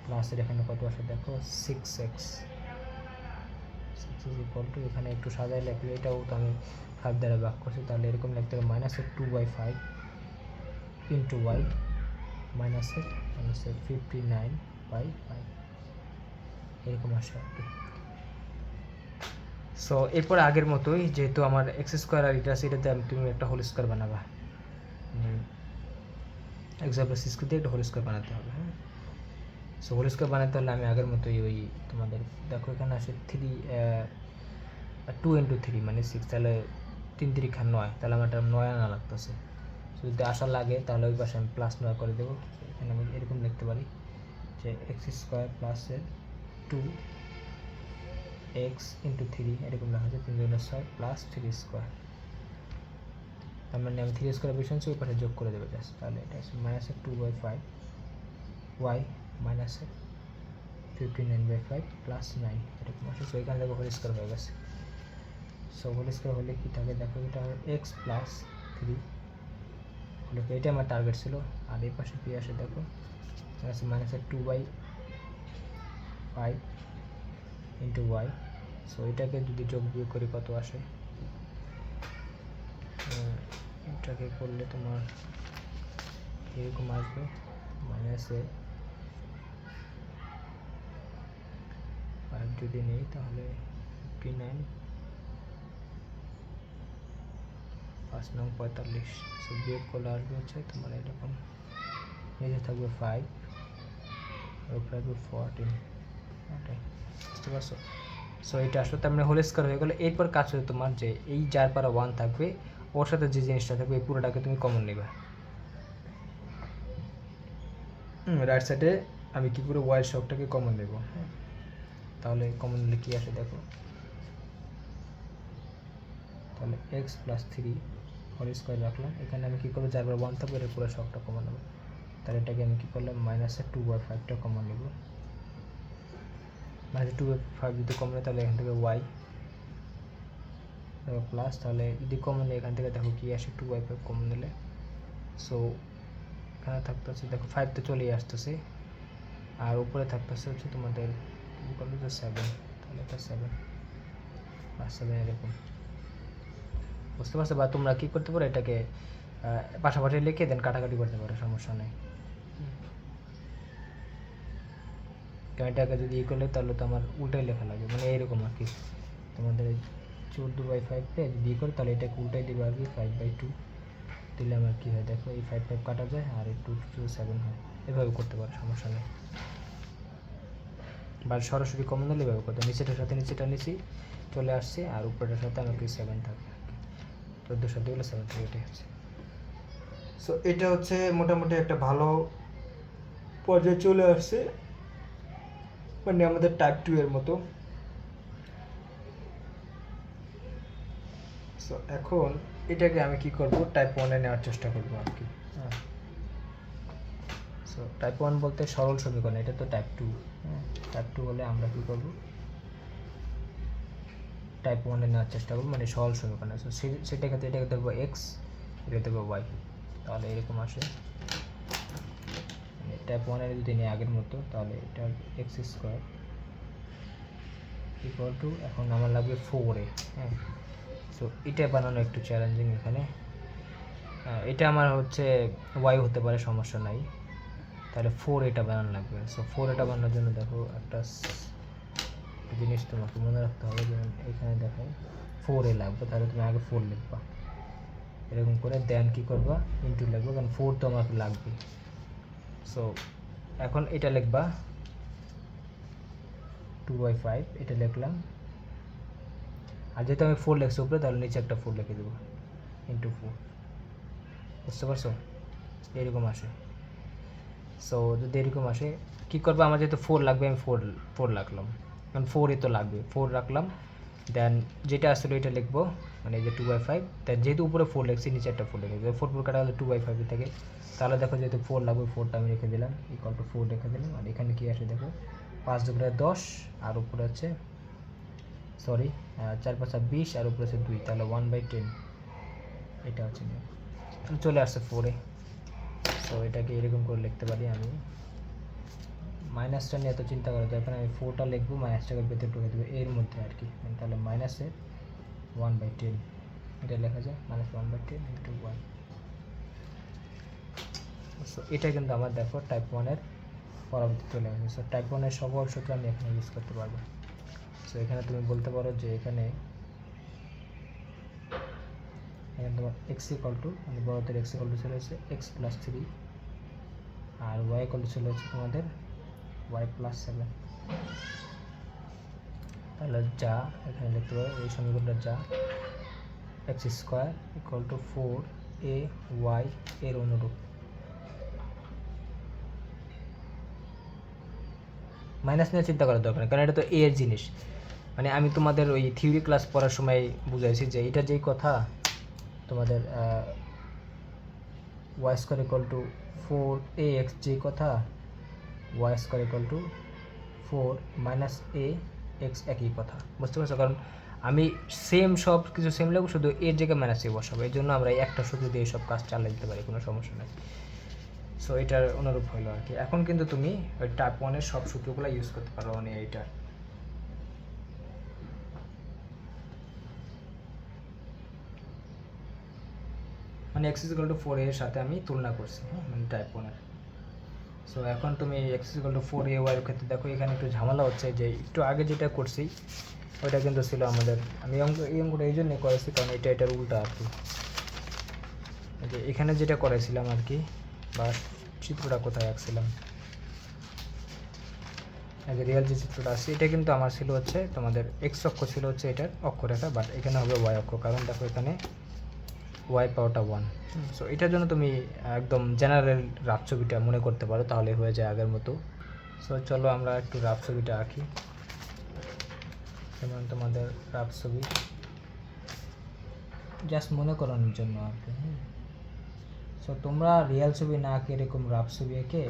প্লাসের এখানে কত আসে দেখো 6x ইজ ইকুয়াল টু এখানে একটু সাজাই লিখলে এটাও তো আমি 5 দ্বারা ভাগ করছি, তাহলে এরকম লিখতে হবে -2/5 ইন্টু ওয়াই মাইনাসের 59/5 এরকম আসে আর কি। সো এরপর আগের মতোই যেহেতু আমার এক্স স্কোয়ার আর এটা আছে, এটাতে তুমি একটা হোল স্কোয়ার বানাবা, এক্সাম্পল সিস্কো দিয়ে একটা হোল স্কোয়ার বানাতে হবে। হ্যাঁ, সো হোল স্কোয়ার বানাতে হলে আমি আগের মতোই ওই তোমাদের দেখো এখানে আসে 2 ইন্টু 3 মানে 6, তাহলে 3 3 9, তাহলে আমার এটা 9 আনা লাগতেছে। সো যদি আসা লাগে তাহলে ওই পাশে আমি +9 করে দেবো। এখানে আমি এরকম লিখতে পারি যে এক্স স্কোয়ার প্লাসের 2x ইন্টু 3 এরকম লেখা আছে 3 × 6 প্লাস 3 স্কোয়ার, তার মানে আমি 3 স্কোয়ার বেশি ওই পাশে যোগ করে দেবো জাস্ট, তাহলে এটা আছে -2/5 y মাইনাসের 59/5 প্লাস 9 এরকম আসে। সো এখান থেকে হোল স্কোয়ার হয়ে গেছে। সো হোল স্কোয়ার হলে কি থাকে দেখো, এটা x প্লাস 3 হলো, এটা আমার টার্গেট ছিল। আর এই পাশে কি আসে দেখো, আছে -2/5 ইন্টু ওয়াই। সো এটাকে যদি যোগ বিয়োগ করি কত আসে, এটাকে করলে তোমার এরকম আসবে -5 যদি নেই তাহলে 59 5 9 45। সো বিয়োগ করলে আসবে হচ্ছে তোমার এরকম, নিচে থাকবে 5 আর উপরে আসবে 14, ওটাই বুঝতে পারছো। সো এটা আসলে তার মানে হোল স্কোয়ার হয়ে গেলো। এরপর কাজ হচ্ছে তোমার যে এই যার পারা 1 থাকবে ওর সাথে যে জিনিসটা থাকবে এই পুরোটাকে তুমি কমন নেবে। রাইট সাইডে আমি কী করে ওয়াই শকটাকে কমন দেবো, হ্যাঁ, তাহলে কমন নিলে কী আসে দেখো, তাহলে এক্স প্লাস 3 হোল স্কোয়ার রাখলাম, এখানে আমি কী করবো যার পারা 1 থাকবে এর পুরো শকটা কমন নেবো, তাহলে এটাকে আমি কী করলাম -2/5টা কমন নেব। -2/5 যদি কমন নেয় তাহলে এখান থেকে ওয়াই প্লাস, তাহলে যদি কমন নেই এখান থেকে দেখো কি আসে 2/5 কমন নিলে। সো এখানে থাকতেছে দেখো 5 তো চলেই আসতেছে, আর উপরে থাকতেছে হচ্ছে তোমাদের 7, তাহলে এটা 7 + 7 এরকম বুঝতে পারছো। বা তোমরা কী করতে পারো, এটাকে পাশাপাশি লিখে দেন কাটাকাটি করতে পারো, সমস্যা নেই। এটাকে যদি করলে তাহলে তো আমার উল্টাই লেখা লাগে, মানে এইরকম আর কি। তোমাদের 14/5কে যদি করে তাহলে এটাকে উল্টাই দেবে আর কি 5/2 দিলে আমার কী হয় দেখো, এই 5 5 কাটা যায় আর এই 2 2 7 হয়। এভাবে করতে পারো, সমস্যা নেই। বা সরাসরি কমন দিলে এভাবে করতে, নিচেটার সাথে নিচেটা নিচেই চলে আসছে আর উপরেটার সাথে আমাকে 7 থাকবে, 14 সাথে হলে 7 থাকে, এটাই হচ্ছে। সো এটা হচ্ছে মোটামুটি একটা ভালো পর্যায়ে চলে আসছে, মানে আমাদের টাইপ 2 এর মতো। সো এখন এটাকে আমি কি করব, টাইপ 1 এ নেওয়ার চেষ্টা করব আর কি। হ্যাঁ, সো টাইপ 1 বলতে সরল সমীকরণ, এটা তো টাইপ 2। হ্যাঁ, টাইপ 2 হলে আমরা কি করব, টাইপ 1 এ নেওয়ার চেষ্টা করব, মানে সরল সমীকরণ। সো সেটা ক্ষেত্রে এটাকে দেবো এক্স, এটা দেবো ওয়াই, তাহলে এরকম আসে। টাইপ 1 এর যদি নিই আগের মতো তাহলে এটা এক্স স্কোয়ার ইকুয়াল টু, এখন আমার লাগবে 4a। হ্যাঁ, সো এটা বানানো একটু চ্যালেঞ্জিং এখানে। এটা আমার হচ্ছে ওয়াই হতে পারে, সমস্যা নাই, তাহলে 4 এটা বানানো লাগবে। সো 4 এটা বানানোর জন্য দেখো একটা জিনিস তোমাকে মনে রাখতে হবে, যেমন এখানে দেখো 4a লাগবে, তাহলে তুমি আগে 4 লিখবা, এরকম করে দেন কী করবা ইন্টু লিখবো, কারণ 4 তো আমাকে লাগবে। সো এখন এটা লিখবা 2/5, এটা লিখলাম, আর যেহেতু আমি 4 লিখছি উপরে তাহলে নিচে একটা 4 লিখে দেবো ইন্টু 4, বুঝতে পারছো, এরকম আসে। সো যদি এরকম আসে কী করবো, আমার যেহেতু 4 লাগবে আমি 4 রাখলাম, কারণ 4ই তো লাগবে, 4 রাখলাম। দেন যেটা আসলে এটা লিখবো, মানে এই যে 2/5, দেন যেহেতু উপরে 4 লিখছি নিচে একটা 4 লিখে দেবো, 4 4 কাটা হলে 2/5 থাকে, তাহলে দেখো যেহেতু 4 লাগবে 4টা আমি রেখে দিলাম ইকুয়াল টু 4 রেখে দিলাম। আর এখানে কী আসে দেখো 5 2 10, আর উপরে হচ্ছে সরি 4 5 20, আর উপরে হচ্ছে 2, তাহলে 1/10 এটা হচ্ছে চলে আসছে 4-এ। সো এটাকে এরকম করে লিখতে পারি আমি, মাইনাসটা নিয়ে এত চিন্তা করা দরকার, আমি 4টা লিখবো, মাইনাসটাকে ভেতরে ঢুকে দেবো এর মধ্যে আর কি, তাহলে মাইনাসে 1/10 এটা লেখা যায়, -1/10 × 1। সো এটা কিন্তু আমার দেখো টাইপ 1-এর পরবর্তী চলে আসবে। সো টাইপ 1-এর সকল সূত্র আমি এখানে ইউজ করতে পারবো। সো এখানে তুমি বলতে পারো যে এখানে তোমার x মানে বড়দের x চলে হচ্ছে x + 3 আর y চলে হচ্ছে তোমাদের y + 7। তাহলে যা এখানে লিখতে পারো এই সমীকরণটা যা x² = 4ay এর অনুরূপ। মাইনাস নিয়ে চিন্তা করার দরকার নেই, কারণ এটা তো a এর জিনিস। মানে আমি তোমাদের ওই থিওরি ক্লাস পড়ার সময় বুঝাইছি যে এটা যেই কথা তোমাদের y² = 4ax যেই কথা y² = 4 - ax একই কথা, বুঝতে পারছো? কারণ আমি সেম সব কিছু সেম লিখবো, শুধু এর জায়গায় -a বসাবো, এই জন্য আমরা এই একটা সূত্র দিয়ে সব কাজ চালিয়ে দিতে পারি, কোনো সমস্যা নেই। সো এটার অনুরূপ হলো আর কি। এখন কিন্তু তুমি ওই টাইপ 1-এর সব সূত্রগুলো ইউজ করতে পারো মানে এইটার। মানে x = 4 এর সাথে আমি তুলনা করছি, হ্যাঁ, মানে টাইপ 1-এর। সো এখন তুমি x = 4ay এর ক্ষেত্রে দেখো এখানে একটু ঝামেলা হচ্ছে, যে একটু আগে যেটা করছি ওইটা কিন্তু ছিল আমাদের, আমি এই অঙ্কটা এই জন্যই করেছি কারণ এটার উল্টা আর কি। যে এখানে যেটা করেছিলাম আর কি, বা চিত্রটা কোথায় আঁকছিলাম, যে রিয়েল যে চিত্রটা আছে এটা কিন্তু আমার ছিল হচ্ছে তোমাদের x অক্ষ ছিল হচ্ছে এটার অক্ষরেখা, বাট এখানে হবে y অক্ষ, কারণ দেখো এখানে y পাওয়ারটা 1। সো এটার জন্য তুমি একদম জেনারেল রাফ ছবিটা মনে করতে পারো, তাহলে হয়ে যায় আগের মতো। সো চলো আমরা একটু রাফ ছবিটা আঁকি, যেমন তোমাদের রাফ ছবি জাস্ট মনে করানোর জন্য আর কি। সো তোমরা রিয়েল ছবি না আঁকে এরকম রাফ ছবি এঁকে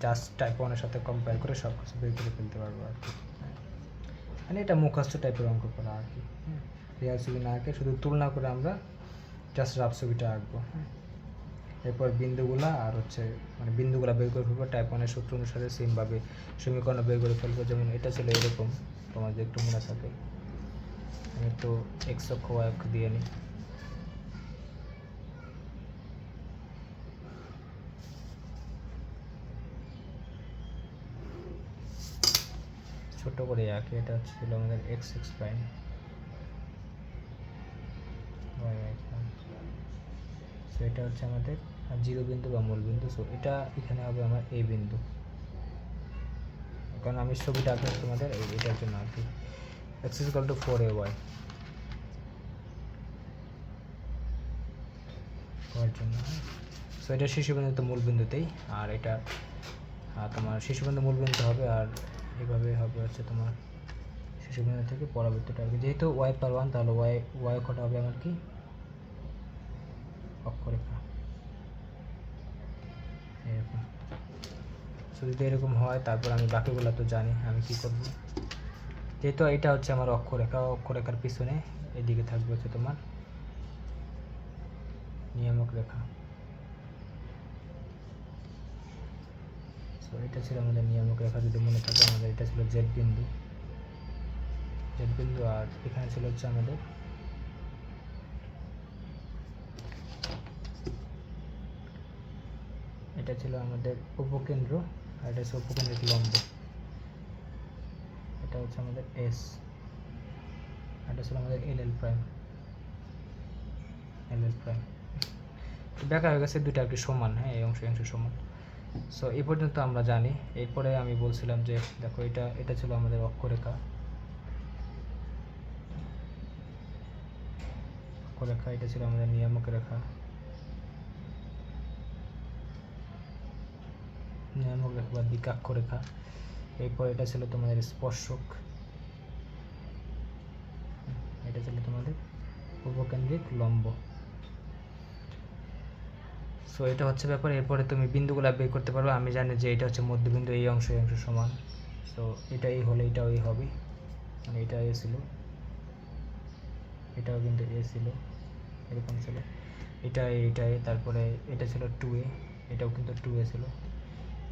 জাস্ট টাইপ 1-এর সাথে কম্পেয়ার করে সব কিছু বের করে ফেলতে পারবো আর কি। মানে এটা মুখস্থ টাইপের অঙ্ক করা আর কি। রিয়েল ছবি না আঁকে শুধু তুলনা করে আমরা জাস্ট রাফ ছবিটা আঁকবো। এরপর বিন্দুগুলা আর হচ্ছে মানে বিন্দুগুলা বের করে ফেলবো টাইপ 1-এর সূত্র অনুসারে, সেমভাবে সমীকরণ বের করে ফেলবো। যেমন এটা ছিল এরকম, তোমাদের একটু মনে থাকে, আমি একটু x অক্ষ y অক্ষ দিয়ে নিই। ছোট করে আঁকি, এটা ছিল আমাদের x প্রাইম, সো এটা হচ্ছে আমাদের 0 বিন্দু বা মূল বিন্দু। সো এটা এখানে হবে আমার a বিন্দু, কারণ আমি ছবিটা আঁকবো তোমাদের এটার জন্য আর কি। x = 4ay হওয়ার জন্য। সো এটা শীর্ষবিন্দু তো মূল বিন্দুতেই, আর এটা তোমার শীর্ষবিন্দু মূল বিন্দু হবে, আর এইভাবে হবে হচ্ছে তোমার শীর্ষবিন্দু থেকে পরবর্তীটা আর কি। যেহেতু y/1 তাহলে y অক্ষটা হবে আমার কি অক্ষরেখা এরকম। সো যদি এরকম হয় তারপর আমি বাকিগুলো তো জানি আমি কি করব। যেহেতু এটা হচ্ছে আমার অক্ষরেখা, অক্ষরেখার পিছনে এদিকে থাকবে হচ্ছে তোমার নিয়ামক রেখা। সো এটা ছিল আমাদের নিয়ামক রেখা, যদি মনে থাকে আমাদের এটা ছিল জেড বিন্দু, আর এখানে ছিল হচ্ছে আমাদের এটা ছিল আমাদের উপকেন্দ্র, আর এটা হচ্ছে উপকেন্দ্রিক লম্ব, এটা হচ্ছে আমাদের এস, এটা ছিল আমাদের এল প্রাইম। দেখা হয়ে গেছে দুটো আর কি সমান, হ্যাঁ, এই অংশ সমান। সো এই পর্যন্ত আমরা জানি। এরপরে আমি বলছিলাম যে দেখো এটা ছিল আমাদের অক্ষরেখা, এটা ছিল আমাদের নিয়ামক রেখা, বা দিকাক্ষ রেখা। এরপর এটা ছিল তোমাদের স্পর্শক, এটা ছিল তোমাদের উপকেন্দ্রিক লম্ব। সো এটা হচ্ছে ব্যাপার। এরপরে তুমি বিন্দুগুলো বের করতে পারবে। আমি জানি যে এটা হচ্ছে মধ্যবিন্দু, এই অংশ সমান। সো এটাই হলে এটাও এই হবে, মানে এটা এ ছিল, এটাও কিন্তু এ ছিল, এরকম ছিল, এটা এ, তারপরে এটা ছিল 2a, এটাও কিন্তু 2a ছিল,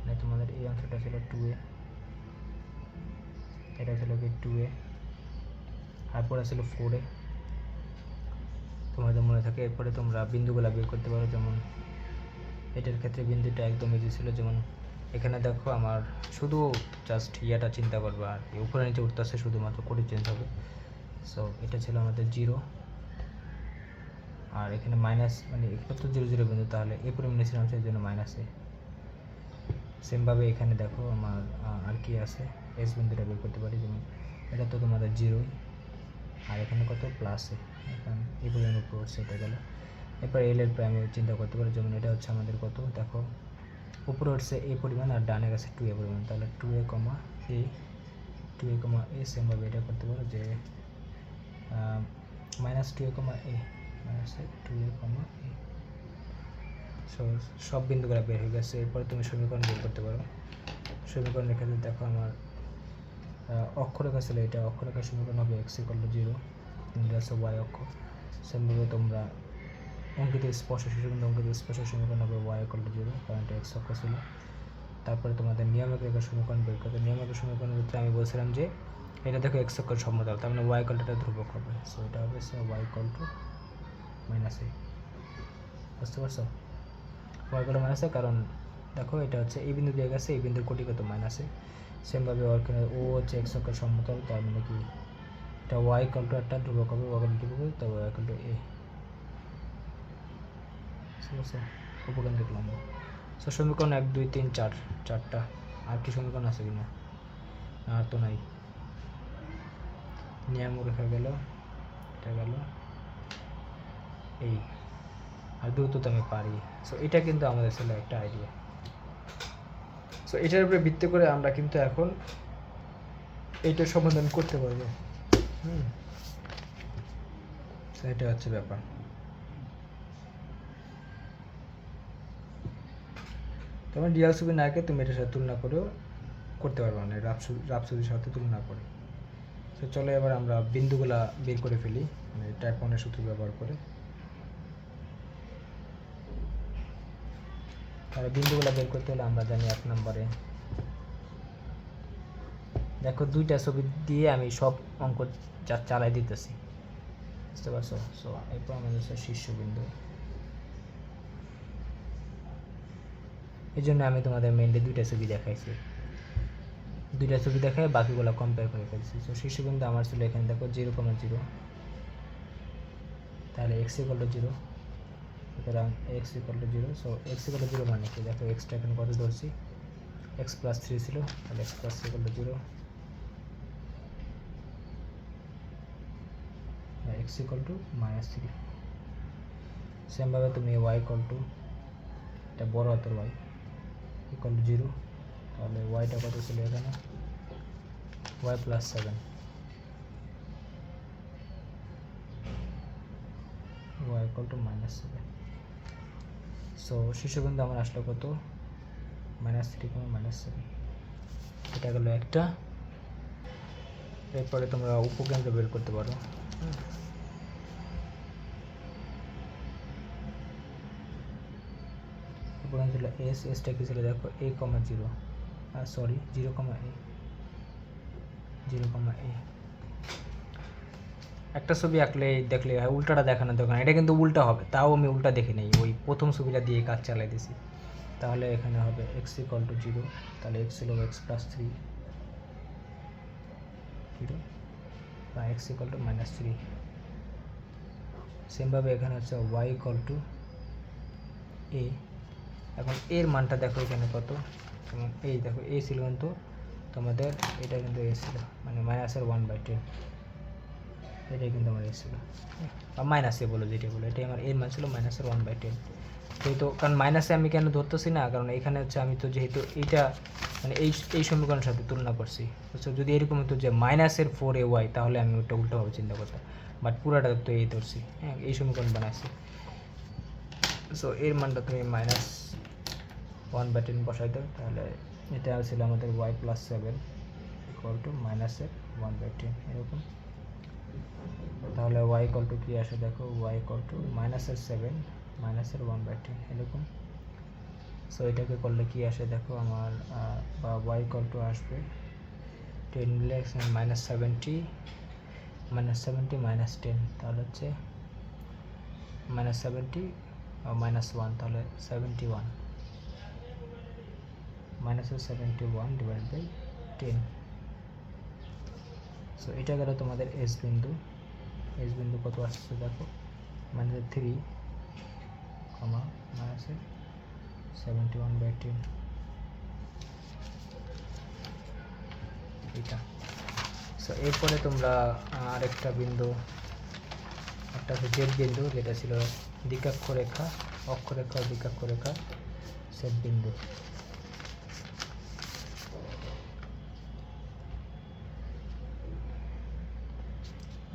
মানে তোমাদের এই অংশটা ছিল 2a, এটা ছিল কি 2a, তারপরে ছিল 4a, তোমাদের মনে থাকে। এরপরে তোমরা বিন্দুগুলো বের করতে পারো, যেমন এটার ক্ষেত্রে বিন্দুটা একদম ইজি ছিল। যেমন এখানে দেখো আমার শুধু জাস্ট ইয়াটা চিন্তা করবে, আর উপরে নিচে উঠতেছে শুধুমাত্র কোডে চেঞ্জ হবে। সো এটা ছিল আমাদের 0, আর এখানে মাইনাস, মানে এটা তো 0 0 বিন্দু, তাহলে এ পরিমাণে ছিলাম সেই জন্য মাইনাসে। সেমভাবে এখানে দেখো আমার আর কি আছে, এস বিন্দুটা বের করতে পারি। যেমন এটা তো তোমাদের 0, আর এখানে কত প্লাসে, এখন এই পরিমাণ উপর উঠছে, এটা গেল। এরপর এল এর প্রাইম চিন্তা করতে পারি, যেমন এটা হচ্ছে আমাদের কত, দেখো উপরে উঠছে এই পরিমাণ আর ডানে গেছে 2a পরিমাণ, তাহলে 2a, a 2a, a সেমভাবে এটা করতে পারো যে minus 2a, a minus 2a, a। So সব বিন্দুগুলো বের হয়ে গেছে। এরপরে তুমি সমীকরণ বের করতে পারো। সমীকরণের ক্ষেত্রে দেখো আমার অক্ষরেখা ছিল, এটা অক্ষরেখার সমীকরণ হবে x = 0, এটা হচ্ছে y অক্ষ। সেমভাবে তোমরা অঙ্কিত স্পর্শ শিশুবিন্দু অঙ্কিত স্পর্শ সমীকরণ হবে y = 0, কারণ এটা x অক্ষ ছিল। তারপরে তোমাদের নিয়ামক রেখার সমীকরণ বের করতে, নিয়ামক সমীকরণের ভিতরে আমি বলছিলাম যে এটা দেখো x অক্ষের সমতল, তার মানে y = এটা ধ্রুবক হবে। সো এটা হবে y = -a, বুঝতে পারছো? y = -a, কারণ দেখো এটা হচ্ছে এই বিন্দু দিয়ে গেছে, এই বিন্দুর কোটি কত -a। সেমভাবে ওখানে ও হচ্ছে x অক্ষের সমতল, তার মানে কি এটা y = একটা ধ্রুবক হবে, y = ধ্রুবক, তবে y = a, ঠিক আছে? উপকেন্দ্রিক লম্ব। সো সমীকরণ 1 2 3 4, চারটা। আর কি সমীকরণ আছে কিনা? আর তো নাই। নিয়ামক রেখা গেল, এটা গেল, এই আর দ্রুত তো আমি পারি। সো এটা কিন্তু আমাদের ছিল একটা আইডিয়া। সো এটার উপরে ভিত্তি করে আমরা কিন্তু এখন এইটার সমাধান করতে পারবো। সো এটা হচ্ছে ব্যাপার। তোমার রিয়াল ছবি না এঁকে তুমি এটার সাথে তুলনা করেও করতে পারবো না, রাফ ছবির সাথে তুলনা করে। তো চলো এবার আমরা বিন্দুগুলা বের করে ফেলি, মানে টাইপ 1 এর সূত্র ব্যবহার করে। তাহলে বিন্দুগুলা বের করতে হলে আমরা জানি 1 নম্বরে দেখো 2টা ছবি দিয়ে আমি সব অঙ্ক চালাই দিতেছি, বুঝতে পারছো? সো এরপর আমাদের হচ্ছে শীর্ষবিন্দু। এই জন্য আমি তোমাদের মেইনলি 2টা ছবি দেখাইছি, 2টা ছবি দেখায় বাকিগুলো কম্পেয়ার করে ফেলছি। সো শীর্ষবিন্দু আমার ছিল এখানে দেখো 0, 0, তাহলে x = 0, সুতরাং x = 0। সো x = 0 মানে কি, দেখো এক্সটা এখানে কত ধরছি, x + 3 ছিল, তাহলে x + 3 = 0, x = -3। সেমভাবে তুমি y = এটা বড় হাতের y = 0, তাহলে yটা কত ছিল এখানে, y + 7, y = -7। সো শীর্ষবিন্দু আমার আসলো কত, -3, -7, এটা গেল একটা। এরপরে তোমরা উপকেন্দ্র বের করতে পারো। উপকেন্দ্র ছিল এস, এসটা কি ছিল দেখো a, 0, সরি 0, a, 0, a। একটা ছবি আঁকলে দেখলে উল্টাটা দেখানোর দরকার, এটা কিন্তু উল্টা হবে, তাও আমি উল্টা দেখে নেই, ওই প্রথম ছবিটা দিয়ে কাজ চালাই দিছি। তাহলে এখানে হবে x = 0, তাহলে x ছিল x + 3, 0, বা x = -3। সেমভাবে এখানে হচ্ছে y = a। এখন এর মানটা দেখো এখানে কত, যেমন এই দেখো a ছিল কিন্তু তোমাদের, এটা কিন্তু a ছিল, মানে -1/10, এটাই কিন্তু আমার a ছিল, বা -a বলো, যেটা বলো, এটাই আমার এর মান ছিল -1/10। যেহেতু কারণ মাইনাসে আমি কেন ধরতেছি না, কারণ এখানে হচ্ছে আমি তো যেহেতু এইটা মানে এই সমীকরণের সাথে তুলনা করছি, বুঝছো? যদি এরকম হতো যে -4ay, তাহলে আমি ওটা উল্টোভাবে চিন্তা করতাম, বাট পুরাটা তো এই ধরছি, হ্যাঁ, এই সমীকরণ বানাইছি। সো এর মানটা তুমি -1/10 বসাই দাও, তাহলে এটা ছিল আমাদের y + 7 = -1/10 এরকম। তাহলে y = কি আসে দেখো, y = -7 -1/10 এরকম। সো এটাকে করলে কি আসে দেখো আমার বা ওয়াই ইকুয়াল টু আসবে 10 মিলে -70 -10 তাহলে হচ্ছে -70 -1 তাহলে 71 -71 ডিভাইড বাই 10। সো এটা গেল তোমাদের এস বিন্দু কত আসছে দেখো -3 -71/10 এটা। সো এরপরে তোমরা আরেকটা বিন্দু, একটা হচ্ছে জেড বিন্দু, যেটা ছিল দ্বিকাক্ষরেখা, অক্ষরেখা ও দ্বিকাক্ষরেখা সেট বিন্দু।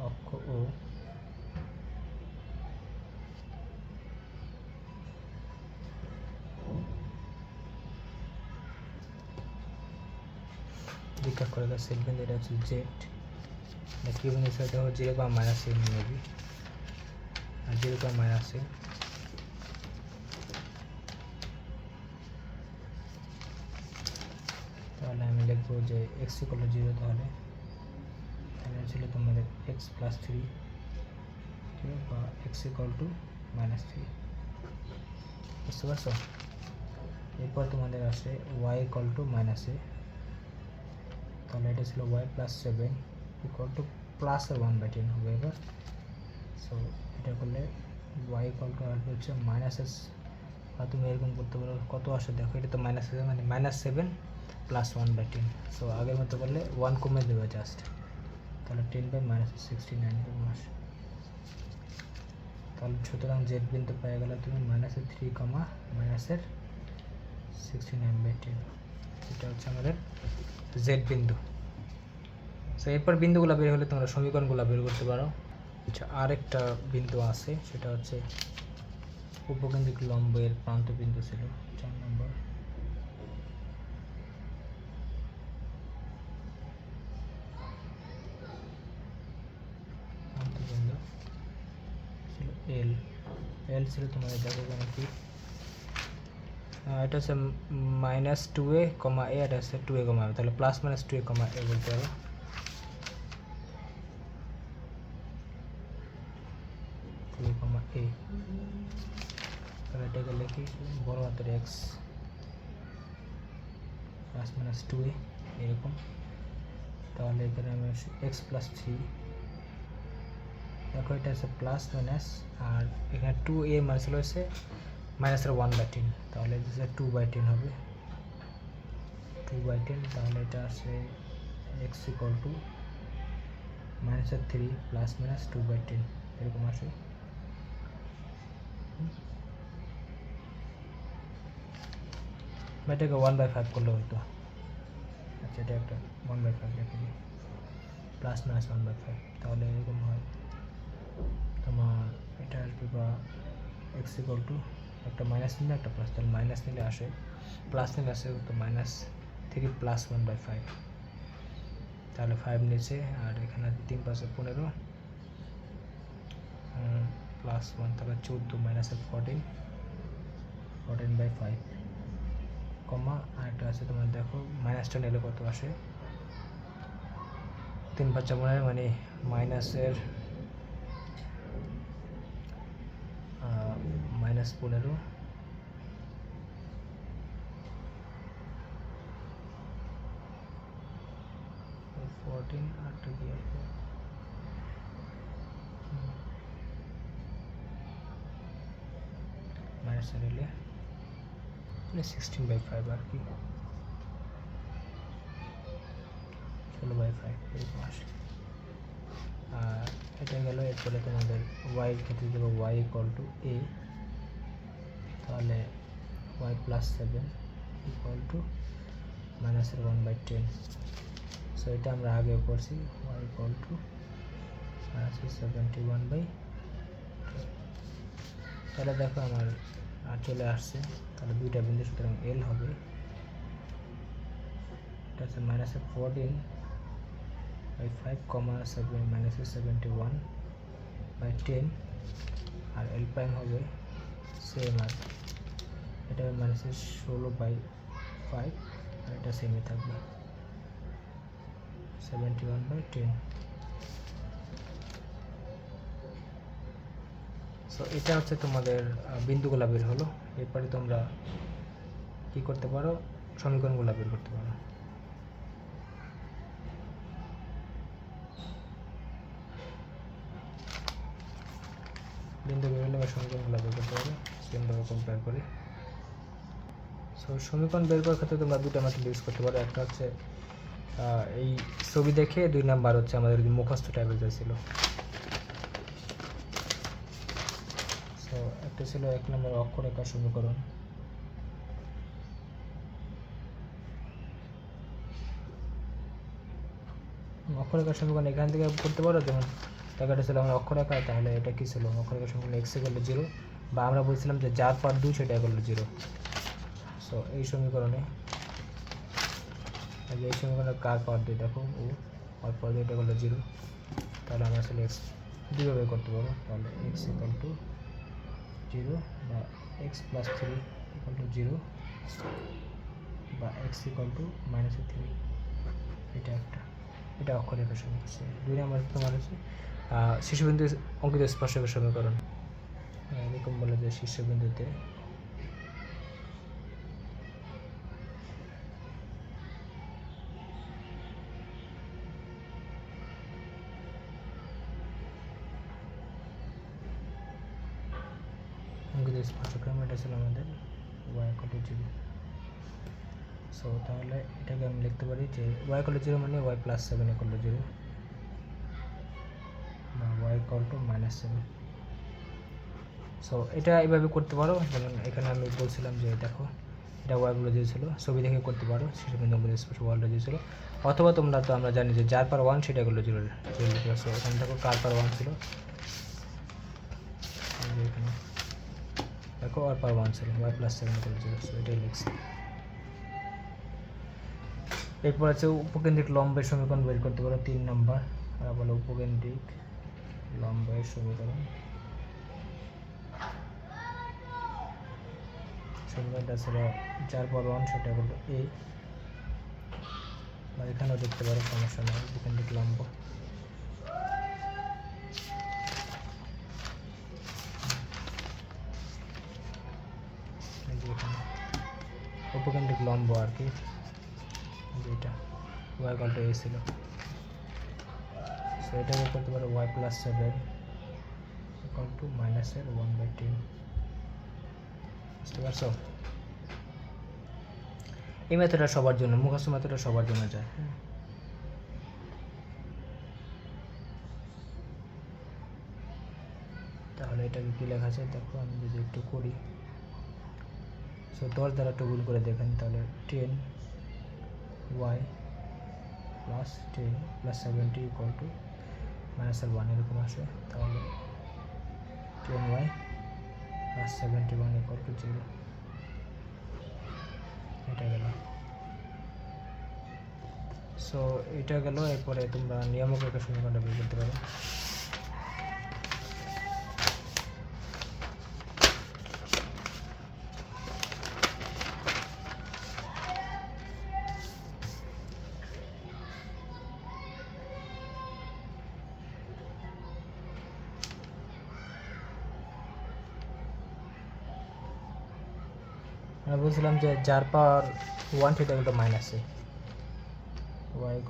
অক্ষ ও দ্বিকাক্ষরেখা সেট বিন্দু, এটা হচ্ছে জেড। কি বিন্দু ছিল দেখো 0, নেবি, আর 0, তাহলে আমি লিখবো যে x = 0, তাহলে ছিল তোমাদের x + 3 বা x = -3, বুঝতে পারছো? এরপর তোমাদের আসে y = -a, তাহলে এটা ছিল y + 7 = +1/10 হবে এবার। সো এটা করলে y = আসবে হচ্ছে -s, বা তুমি এরকম করতে পারো কত আসে দেখো, এটা তো -7 মানে -7 + 1/10। সো আগের মতো করলে 1 কমে দেবে জাস্ট, তাহলে 10/-69 এরকম আসে। তাহলে সুতরাং জেড বিন্দু পেয়ে গেলে তুমি -3, -69/10, এটা হচ্ছে আমাদের জেড বিন্দু। সো এরপর বিন্দুগুলো বের হলে তোমরা সমীকরণগুলো বের করতে পারো। আচ্ছা, আরেকটা বিন্দু আছে, সেটা হচ্ছে উপকেন্দ্রিক লম্বের প্রান্ত বিন্দু ছিল 4 নম্বর। প্রান্ত বিন্দু ছিল এল ছিল তোমাদের দেখো এখানে কি, এটা হচ্ছে -2a, a, এটা হচ্ছে 2a, a, তাহলে +-2a, a বলতে হবে। a, তাহলে এটাকে লিখি বড় হাতের x +-2a এরকম। তাহলে এখানে আমি x + 3, দেখো এটা হচ্ছে প্লাস মাইনাস, আর এখানে 2a মানে ছিল হচ্ছে -1/10, তাহলে এটা 2/10 হবে, 2/10। তাহলে এটা আসে x = -3 ± 2/10 এরকম আসে। এটাকে 1/5 করলে হতো। আচ্ছা, এটা একটা 1/5 রেখে দিই, +-1/5, তাহলে এরকম হয় তোমার। এটা আসবে বা x = একটা মাইনাস নিলে একটা প্লাস, তাহলে মাইনাস নিলে আসে, প্লাস নিলে আসে তো -3 + 1/5, তাহলে 5 নিচে, আর এখানে 3 × 5 = 15 +1, তাহলে 14 - 14, 14/5, আর একটা আছে তোমার দেখো মাইনাসটা নিলে কত আসে, 3 × 5 = 15, মানে মাইনাসের -15, আরটা কি আসবে, মাইনাসটা নিলে 16/5 আর কি, 16/5 এরকম আসে। আর এটা গেল। এরপরে তোমাদের y এর ক্ষেত্রে দেবো y = a, তাহলে y + 7 = -1/10। সো এটা আমরা আগেও করছি, y = -71/10। তাহলে দেখো আমার চলে আসছে, তাহলে দুইটা বিন্দু, সুতরাং এল হবে, এটা হচ্ছে -14/5, -71/10, আর এল প্রাইম হবে সেম, আর এটা -16/5 আর এটা সেমই থাকবে 71/10। সো এটা হচ্ছে তোমাদের বিন্দুগুলা বের হলো। এরপরে তোমরা কি করতে পারো, সমীকরণগুলো বের করতে পারো। বিন্দু বের হলে বা সমীকরণগুলো বের করতে পারো, সেমভাবে কম্পেয়ার করি। সো সমীকরণ বের করার ক্ষেত্রে তোমরা দুটো মেথড ইউজ করতে পারো। একটা হচ্ছে এই ছবি দেখে, 2 নাম্বার হচ্ছে আমাদের মুখস্থ টাইপের যা ছিল। সো একটা ছিল 1 নম্বর অক্ষরেখা সমীকরণ। অক্ষরেখা সমীকরণ এখান থেকে করতে পারো, যেমন টাকাটা ছিল আমার অক্ষরেখা, তাহলে এটা কি ছিল, অক্ষরেখা সমীকরণ x = 0, বা আমরা বলছিলাম যে যার পাওয়ার 2 সেটা হলো 0। সো এই সমীকরণে এই সমীকরণে কার পাওয়ার 2 দেখো, ও আর পাওয়ার 2 এটা হলো 0, তাহলে আমরা আসলে x দুইভাবে করতে পারো। তাহলে x = 0 বা x + 3 = 0 বা x = -3, এটা একটা, এটা অক্ষরেখা সমীকরণ। 2 নম্বর তোমার হচ্ছে শীর্ষবিন্দু অঙ্কিত স্পর্শকের সমীকরণ। এরকম বলে যে শীর্ষবিন্দুতে অঙ্কিত স্পর্শক, এটা ছিল আমাদের y = 0। সো তাহলে এটাকে আমি লিখতে পারি যে y = 0 মানে y + 7 = 0 বা y = -7। সো এটা এইভাবে করতে পারো। যেমন এখানে আমি বলছিলাম যে দেখো এটা y = 0 ছিল, ছবি দেখে করতে পারো, শীর্ষবিন্দু অঙ্কিত স্পর্শক y = 0 ছিল। অথবা তোমরা তো আমরা জানি যে যার পাওয়ার 1 সেটা হলো 0। সো এখানে দেখো কার পাওয়ার 1 ছিল, এখানে দেখো আর পাওয়ার 1 ছিল, y + 7 = 0। সো এটাই লিখছি। এরপর আছে উপকেন্দ্রিক লম্বের সমীকরণ বের করতে পারো, 3 নাম্বার। আর বলো উপকেন্দ্রিক লম্বের সমীকরণ। সমীকরণটা ছিল যার পাওয়ার 1 সেটা হলো a, বা এখানেও দেখতে পারো, সমস্যা নেই। উপকেন্দ্রিক লম্ব উপকেন্দ্রিক লম্ব আর কি, যেটা y = a ছিল। সো এটা বের করতে পারো y + 7 = -1/10। বুঝতে পারছো? এই মেথডটা সবার জন্য, মুখস্থ মেথডটা সবার জন্য যায়। তাহলে এটাকে কি লেখা আছে দেখো, আমি যদি একটু করি। সো 10 দ্বারা একটু গুণ করে দেখেন, তাহলে 10y + 10 + 70 = -1 এরকম আসে। তাহলে 10y + 71 = 0। এটা গেল। সো এটা গেল। এরপরে তোমরা নিয়ামক রেখার সমীকরণটা বের করতে পারো। আমরা বলছিলাম যে যার পাওয়ার 1 সেটা হলো -a, y =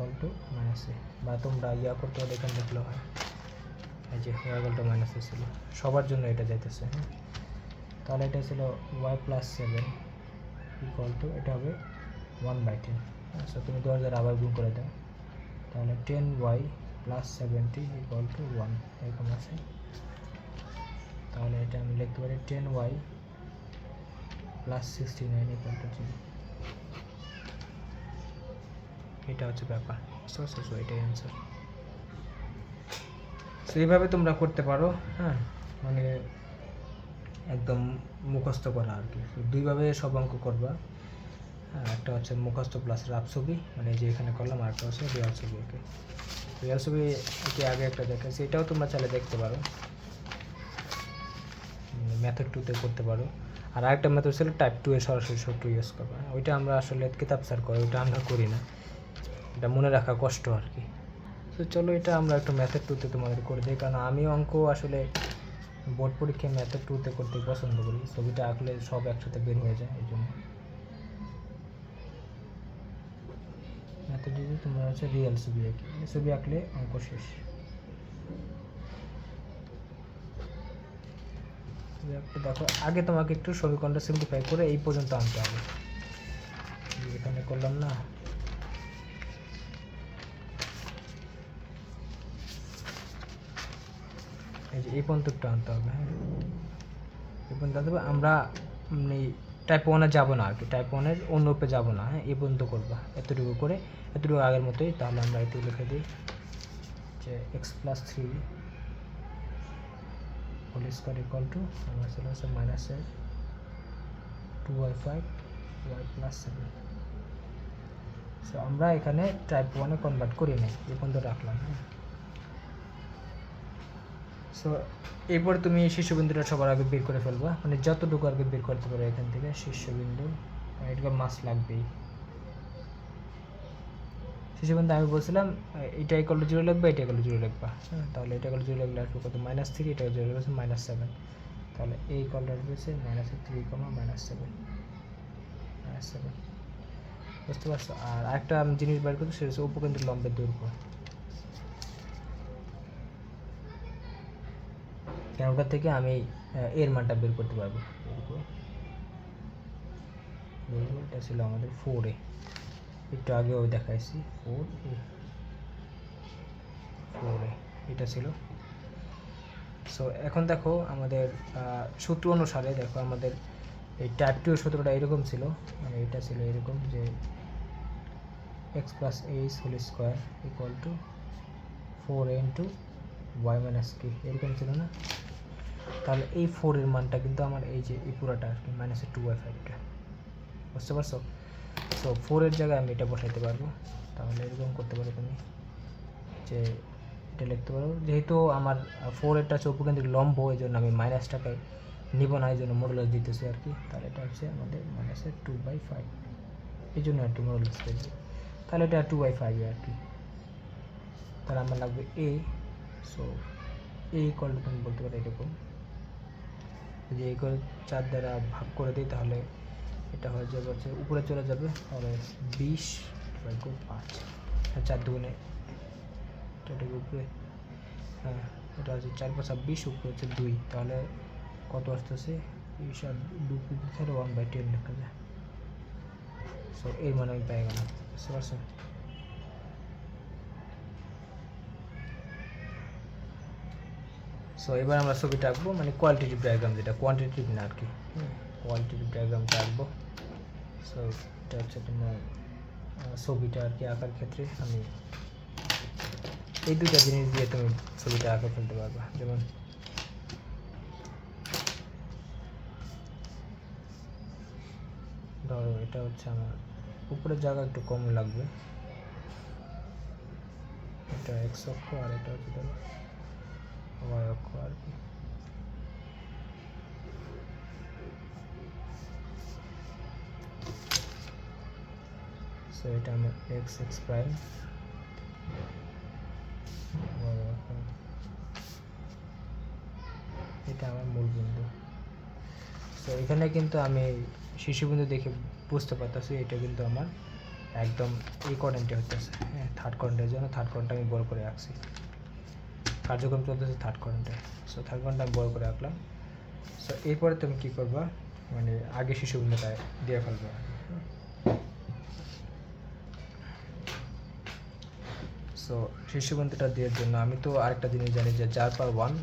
-a, বা তোমরা ইয়া করতে হলে এখানে লিখলে হয়, এই যে y = -a ছিল, সবার জন্য এটা যাইতেছে। তাহলে এটা ছিল y + 7 = এটা হবে 1/10। সো তুমি 10 দ্বারা আবার গুণ করে দাও, তাহলে 10y + 70 = 1 এরকম আছে। তাহলে এটা আমি লিখতে পারি 10y + 69 = 0। এটা হচ্ছে ব্যাপার। সো এটাই অ্যান্সার। সো এইভাবে তোমরা করতে পারো। মানে একদম মুখস্থ করা আর কি। দুইভাবে সব অঙ্ক করবা। একটা হচ্ছে মুখস্থ প্লাস রাফ ছবি, মানে যে এখানে করলাম, আর একটা হচ্ছে রিয়াল ছবি। ওকে, রিয়াল ছবি এটি আগে একটা দেখাচ্ছি, এটাও তোমরা চাইলে দেখতে পারো, মেথড 2-তে করতে পারো। আর আরেকটা মেথড ছিল টাইপ 2 এর সরাসরি সূত্র ইউজ করবা, ওইটা আমরা আসলে কিতাব স্যার করে, ওইটা আমরা করি না, এটা মনে রাখা কষ্ট আর কি। তো চলো এটা আমরা একটু মেথড 2তে তোমাদের করে দিই, কারণ আমি অঙ্ক আসলে বোর্ড পরীক্ষায় মেথড 2তে করতে পছন্দ করি, ছবিটা আঁকলে সব একসাথে বের হয়ে যায়, এই জন্য মেথড দিয়ে তোমরা হচ্ছে রিয়েল ছবি আঁকি, ছবি আঁকলে অঙ্ক শেষ। দেখো আগে তোমাকে একটু সমীকরণটা সিম্পলিফাই করে এই পর্যন্ত আনতে হবে, এখানে করলাম না, এই যে এই পর্যন্ত একটু আনতে হবে। হ্যাঁ, এই পর্যন্ত আনতে হবে, আমরা টাইপ 1-এ যাবো না আর কি, টাইপ 1-এর অন্য রূপে যাবো না। হ্যাঁ, এই পর্যন্ত করবা এতটুকু করে, এতটুকু আগের মতোই। তাহলে আমরা এটুকু লিখে দিই যে x+3 whole square equal two আমার চলে আসছে -2y5 y+7। সো আমরা এখানে টাইপ 1-এ কনভার্ট করি নাই, এই পর্যন্ত রাখলাম। হ্যাঁ, সো এরপরে তুমি শীর্ষবিন্দুটা সবার আগে বের করে ফেলবা, মানে যতটুকু আগে বের করতে পারো এখান থেকে শীর্ষবিন্দু, এটা মাস লাগবেই। শীর্ষবিন্দু আমি বলছিলাম এটা ইকুয়াল টু 0 লিখবা, এটা ইকুয়াল টু 0 লিখবা। হ্যাঁ, তাহলে এটা ইকুয়াল টু 0 লিখলে আসবে কত -3, এটা 0 লিখেছে -7, তাহলে এই ইকুয়ালটা আসবে -3, -7 বুঝতে পারছো। আর একটা জিনিস বের করতে, সেটা হচ্ছে উপকেন্দ্রিক লম্বের দৈর্ঘ্য, কেন ওটা থেকে আমি এর মানটা বের করতে পারবো। এটা ছিল আমাদের 4A, একটু আগেও দেখাইছি 4A এটা ছিল। সো এখন দেখো আমাদের সূত্র অনুসারে, দেখো আমাদের এই টাইপ 2 এর সূত্রটা এরকম ছিল, মানে এটা ছিল এরকম যে x+h whole square equal to 4a into y-k, এরকম ছিল না? তাহলে এই 4 এর মানটা কিন্তু আমার এই যে এই পুরাটা আর কি -2y5টা, বুঝতে পারছো? সো 4 এর জায়গায় আমি এটা বসাইতে পারবো, তাহলে এরকম করতে পারো তুমি যে এটা লিখতে পারো, যেহেতু আমার 4 এরটা হচ্ছে উপকেন্দ্রিক লম্ব, এই জন্য আমি মাইনাসটাকে নিব না, এই জন্য মডুলাস দিতেছি আর কি। তাহলে এটা হচ্ছে আমাদের -2/5, এই জন্য আর কি মডুলাস দিতেছি, তাহলে এটা 2/5 আর কি। তাহলে আমার লাগবে a, so a equal to তুমি বলতে পারো এরকম, যদি a করে 4 দ্বারা ভাগ করে দিই তাহলে এটা হয়ে যাবে হচ্ছে উপরে চলে যাবে, তাহলে 20/5, 4 দুগুণে এটাকে উপরে, হ্যাঁ এটা হচ্ছে 4×5 = 20, উপরে হচ্ছে 2, তাহলে কত আসতেছে 1/10 লেখা যায়। সো এর মানে আমি পেয়ে গেলাম, বুঝতে পারছো? সো এবার আমরা ছবিটা আঁকবো, মানে কোয়ালিটেটিভ ডায়াগ্রাম, যেটা কোয়ান্টিটেটিভ না আর কি, কোয়ালিটেটিভ ডায়াগ্রামটা আঁকবো। সো এটা হচ্ছে তোমার ছবিটা আর কি আঁকার ক্ষেত্রে আমি এই দুইটা জিনিস দিয়ে তুমি ছবিটা আঁকা ফেলতে পারবা। যেমন ধরো এটা হচ্ছে আমার উপরের জায়গা একটু কম লাগবে, এটা x অক্ষ আর এটা হচ্ছে ধরো y অক্ষ আর কি। সো এটা আমার x প্রাইম, এটা আমার মূল বিন্দু। সো এখানে কিন্তু আমি শীর্ষবিন্দু দেখে বুঝতে পারতেছি এটা কিন্তু আমার একদম এই কোয়াড্রেন্টে হতেছে, হ্যাঁ থার্ড কোয়াড্রেন্টের জন্য থার্ড কোয়াড্রেন্টটা আমি বড় করে আঁকছি, কার্যক্রম চলতেছে থার্ড কোয়াড্রেন্টে। সো থার্ড কোয়াড্রেন্ট আমি বড় করে আঁকলাম। সো এরপরে তুমি কী করবা, মানে আগে শীর্ষবিন্দুটা দিয়ে ফেলবা। সো শীর্ষবিন্দুটা দেওয়ার জন্য আমি তো আরেকটা জিনিস জানি যে যার পার 1,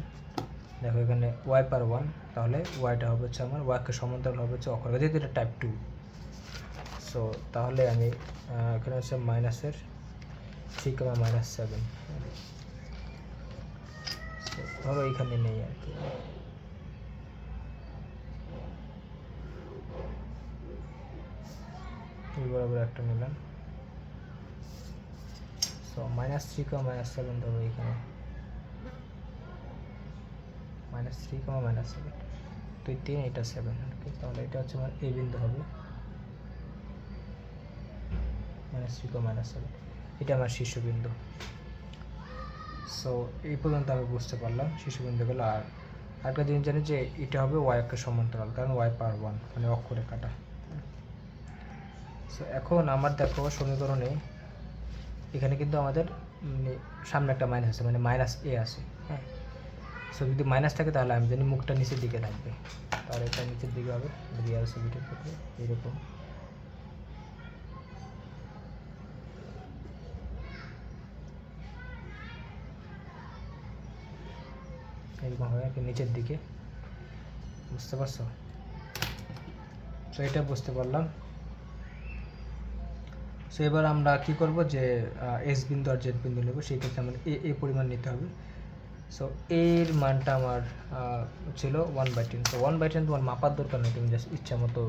দেখো এখানে y/1, তাহলে ওয়াইটা হবে হচ্ছে আমার ওয়াইকে সমান্তরাল হবে হচ্ছে অক্ষরেখা, যেহেতু এটা টাইপ 2। সো তাহলে আমি এখানে হচ্ছে -3, -7, ধরো এখানে নেই আর কি, এই বরাবর একটা নিলাম। সো -3, ধরো এখানে -3, -7, 2 3, এটা 7, ওকে। তাহলে এটা হচ্ছে আমার এ বিন্দু হবে, -3, -7, এটা আমার শীর্ষবিন্দু। সো এই পর্যন্ত আমি বুঝতে পারলাম শীর্ষবিন্দুগুলো। আর একটা জিনিস জানি যে এটা হবে ওয়াই অক্ষের সমান্তরাল, কারণ ওয়াই পাওয়ার 1 মানে অক্ষরেখাটা। সো এখন আমার দেখো সমীকরণে এখানে কিন্তু আমাদের সামনে একটা মাইনাস আছে, মানে -a আছে, হ্যাঁ। সো যদি মাইনাস থাকে তাহলে আমি জানি মুখটা নিচের দিকে থাকবে, তাহলে এটা নিচের দিকে হবে রিয়াল ছবিটার ক্ষেত্রে এরকম। এরকম হবে আর কি নিচের দিকে, বুঝতে পারছো? সো এটা বুঝতে পারলাম। সো এবার আমরা কি করব যে এস বিন্দু আর জেড বিন্দু নেব, সেই ক্ষেত্রে আমাদের এ পরিমাণ নিতে হবে। সো এর মানটা আমার ছিল 1/10। তো 1/10 তোমার মাপার দরকার নেই, তুমি জাস্ট ইচ্ছা মতো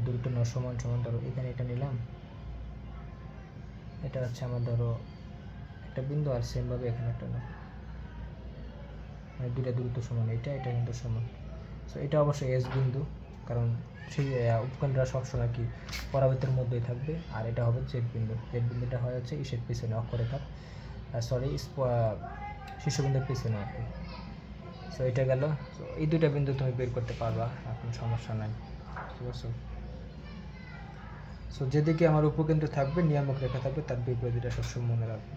দূরত্ব নাও, সমান সমান ধরো এখানে এটা নিলাম, এটা হচ্ছে আমার ধরো একটা বিন্দু, আর সেমভাবে এখানে একটা নাও, মানে দুইটা দূরত্ব সমান, এটা কিন্তু সমান। সো এটা অবশ্যই এস বিন্দু, কারণ সেই উপকেন্দ্রটা সবসময় কি পরাবৃত্তের মধ্যেই থাকবে। আর এটা হবে জেড বিন্দু, জেড বিন্দুটা হয় হচ্ছে ইসের পিছনে অক্ষরেখার, সরি শীর্ষবিন্দুর পিছনে আর কি। সো এটা গেল। সো এই দুইটা বিন্দু তুমি বের করতে পারবা, এখন সমস্যা নাই, ঠিক আছে? সো যেদিকে আমার উপকেন্দ্র থাকবে নিয়ামক রেখা থাকবে তার বিপরীতে, সবসময় মনে রাখবে।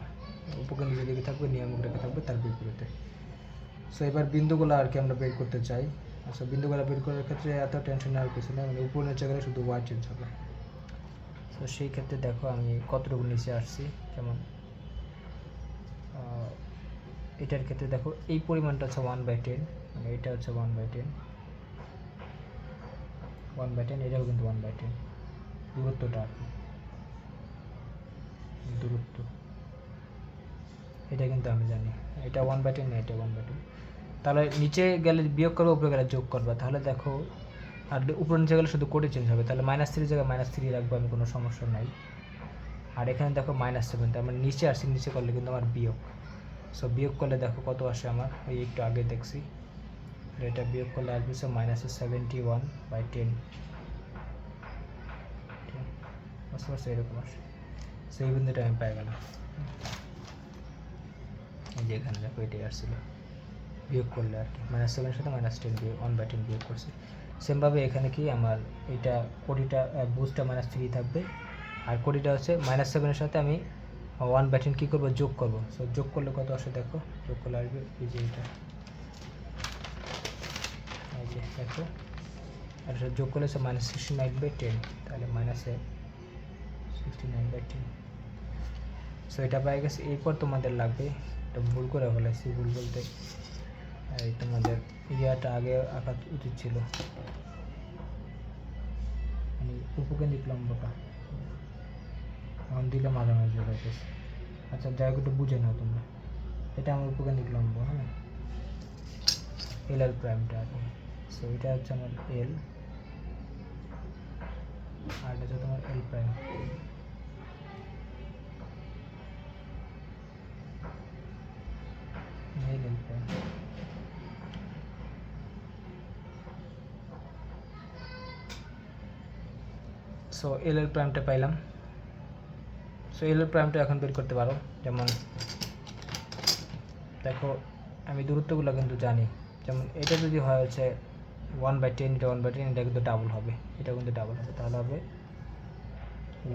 উপকেন্দ্র যেদিকে থাকবে নিয়ামক রেখা থাকবে তার বিপরীতে। সো এবার বিন্দুগুলো আর কি আমরা বের করতে চাই। আচ্ছা, বিন্দুগুলো বের করার ক্ষেত্রে এত টেনশন নেওয়ার কিছু নেই, মানে উপর নিচে গেলে শুধু ওয়াই চেঞ্জ হবে। তো সেই ক্ষেত্রে দেখো আমি কতটুকু নিচে আসছি, যেমন এটার ক্ষেত্রে দেখো এই পরিমাণটা হচ্ছে 1/10, মানে এটা হচ্ছে 1/10, 1/10, এটাও কিন্তু 1/10 দূরত্বটা আর কি, দূরত্ব এটা কিন্তু আমি জানি, এটা 1/10 না, এটা 1/10। তাহলে নিচে গেলে বিয়োগ করবে, উপরে গেলে যোগ করবে, তাহলে দেখো আর উপরে নিচে গেলে শুধু কোডে চেঞ্জ হবে, তাহলে -3 জায়গায় -3 রাখবো আমি, কোনো সমস্যা নাই। আর এখানে দেখো -7, তার মানে নিচে আসছি, নিচে করলে কিন্তু আমার বিয়োগ। সো বিয়োগ করলে দেখো কত আসে আমার, এই একটু আগে দেখছি, এটা বিয়োগ করলে আসবে -71/10, বুঝতে পারছো? এরকম আসে। সো এই বিন্দুটা আমি পাই গেলাম, এই যে এখানে দেখো এটাই আসছিল বিয়োগ করলে আর কি, -7 সাথে -10 বিয়োগ 1/10 বিয়োগ করছি। সেমভাবে এখানে কি আমার এটা কোডিটা বুস্টটা -3 থাকবে, আর কোডিটা হচ্ছে -7 সাথে আমি 1/10 কী করবো, যোগ করবো। সো যোগ করলে কত আসে দেখো, যোগ করলে আসবে এই যে এটা, এই যে দেখো, আর যোগ করলে হচ্ছে -69/10, তাহলে -69/10। সো এটা পাই গেছে। এরপর তোমাদের লাগবে, এটা ভুল করে ফেলেছি, ভুল বলতে এই তোমাদের ইয়াটা আগে আঁকা উচিত ছিল, মানে উপকেন্দ্রিক লম্বটা এখন দিলে মাঝামাঝি হইতেছে। আচ্ছা যাই হোক, একটু বুঝে নাও তোমরা, এটা আমার উপকেন্দ্রিক লম্ব, হ্যাঁ, এল প্রাইমটা আর কি। সো এটা হচ্ছে আমার এল, আর এটা হচ্ছে তোমার এল প্রাইম। এল প্রাইম। সো এল প্রাইমটা পাইলাম। সো এল প্রাইমটা এখন বের করতে পারো, যেমন দেখো আমি দূরত্বগুলো কিন্তু জানি, যেমন এটা যদি হয় হচ্ছে 1/10, এটা 1/10, এটা কিন্তু ডাবল হবে, এটা কিন্তু ডাবল হবে, তাহলে হবে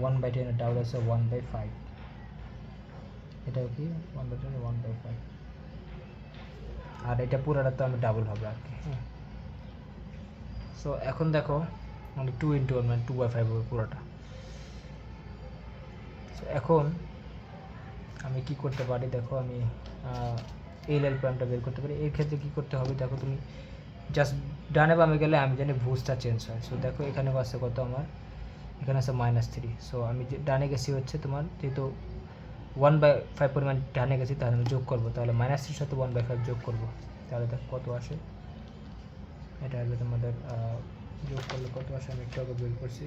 1/10 এর ডাবল হচ্ছে 1/5, এটাও কি 1/10 1/5, আর এটা পুরোটা তো আমি ডাবল হবে আর কি, হ্যাঁ। সো এখন দেখো মানে 2 × 1 মানে 2/5 হবে পুরোটা। সো এখন আমি কি করতে পারি দেখো, আমি এল প্রাইমটা বের করতে পারি। এর ক্ষেত্রে কী করতে হবে দেখো, তুমি জাস্ট ডানে বামে গেলে আমি জানি ভুজটা চেঞ্জ হয়। সো দেখো এখানে আছে কত আমার, এখানে আছে -3। সো আমি যে ডানে গেছি হচ্ছে তোমার, যেহেতু 1/5 পরিমাণ ডানে গেছি, তাহলে আমি যোগ করবো, তাহলে -3 সাথে 1/5 যোগ করবো, তাহলে দেখো কত আসে, এটা আসবে তোমাদের যোগ করলে কত আসে, আমি একটু আগে বের করছি,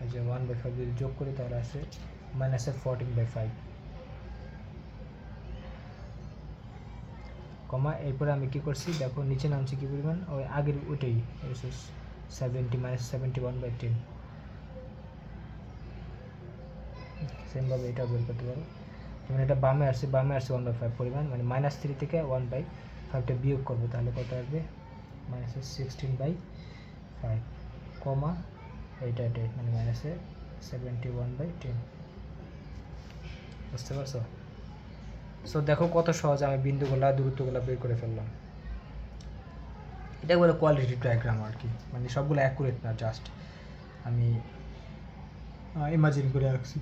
এই যে 1/5 যদি যোগ করি তাহলে আসে -14/5। কমা এরপরে আমি কী করছি দেখো নিচে নামছি কী পরিমাণ ওই আগের ওইটাই 70 -71/10। সেমভাবে এটাও বের করতে পারো। মানে এটা বামে আসছে 1/5 পরিমাণ, মানে -3 থেকে 1/5টা বিয়োগ করবো, তাহলে কত আসবে -16/5 কমা এটাই মানে -71/10। বুঝতে পারছো? সো দেখো কত সহজ আমি বিন্দুগুলা দূরত্বগুলো বের করে ফেললাম। এটা বলে কোয়ালিটি ডায়াগ্রাম আর কি, মানে সবগুলো অ্যাকুরেট না, জাস্ট আমি ইমাজিন করে রাখছি।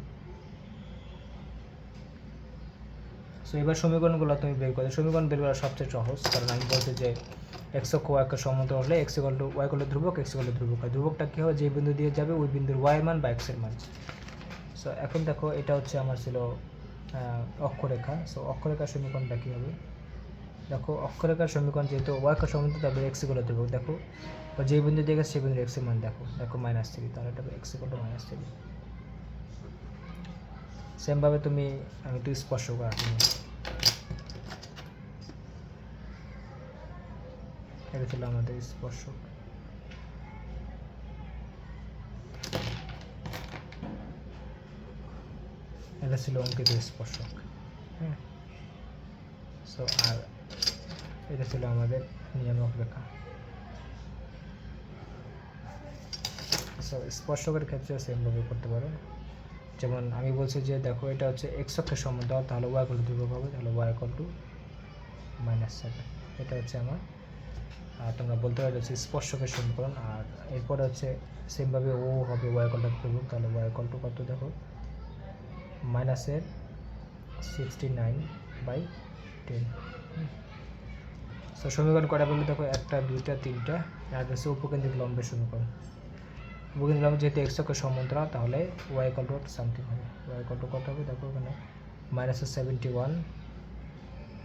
সো এবার সমীকরণগুলো তুমি বের করো। সমীকরণ বের করা সবচেয়ে সহজ, কারণ আমি বলছি যে এক্স অক্ষ ওয়াই অক্ষ সমান্তরাল হলে x equal to y equal to ধ্রুবক, এক্স ইকুয়াল টু ধ্রুবক হয়। ধ্রুবকটা কী হবে, যে বিন্দু দিয়ে যাবে ওই বিন্দুর ওয়াই মান বা এক্সের মান। সো এখন দেখো এটা হচ্ছে আমার ছিল অক্ষরেখা। সো অক্ষরেখার সমীকরণটা কী হবে, দেখো অক্ষরেখার সমীকরণ যেহেতু ওয়াই অক্ষ সমান্তরাল তবে এক্স ইকুয়াল টু ধ্রুবক। দেখো যে বিন্দু দিয়ে গেছে সেই বিন্দুর এক্সের মান দেখো -3, তাহলে এটা এক্স ইকুয়াল টু -3। সেমভাবে তুমি আমি একটু স্পর্শক আঁকি। এটা ছিল আমাদের স্পর্শক। এটা ছিল অঙ্কিত স্পর্শক। হ্যাঁ, সো আর এটা ছিল আমাদের নিয়ামক রেখা। সো স্পর্শকের ক্ষেত্রে সেমভাবে করতে পারো। যেমন আমি বলছি যে দেখো এটা হচ্ছে এক্স অক্ষের সমান্তরাল, তাহলে ওয়াই ইকুয়াল টু ধ্রুবক হবে, তাহলে ওয়াই ইকুয়াল টু -7। এটা হচ্ছে আমার, তোমরা বলতে পারো হচ্ছে স্পর্শকের সমীকরণ। আর এরপরে হচ্ছে সেমভাবে ও হবে ওয়াই ইকুয়াল টু ধ্রুবক, তাহলে ওয়াই ইকুয়াল টু কত দেখো -69/10। সো সমীকরণ কটা বললে দেখো 1 2 3 আর হচ্ছে উপকেন্দ্রিক লম্বের সমীকরণ। উপকেন্দ্রিক লম্ব যেহেতু এক্স অক্ষের সমান্তরাল, তাহলে ওয়াই ইকুয়াল টু সামথিং হবে। ওয়াই ইকুয়াল টু কত হবে দেখো এখানে -71/10,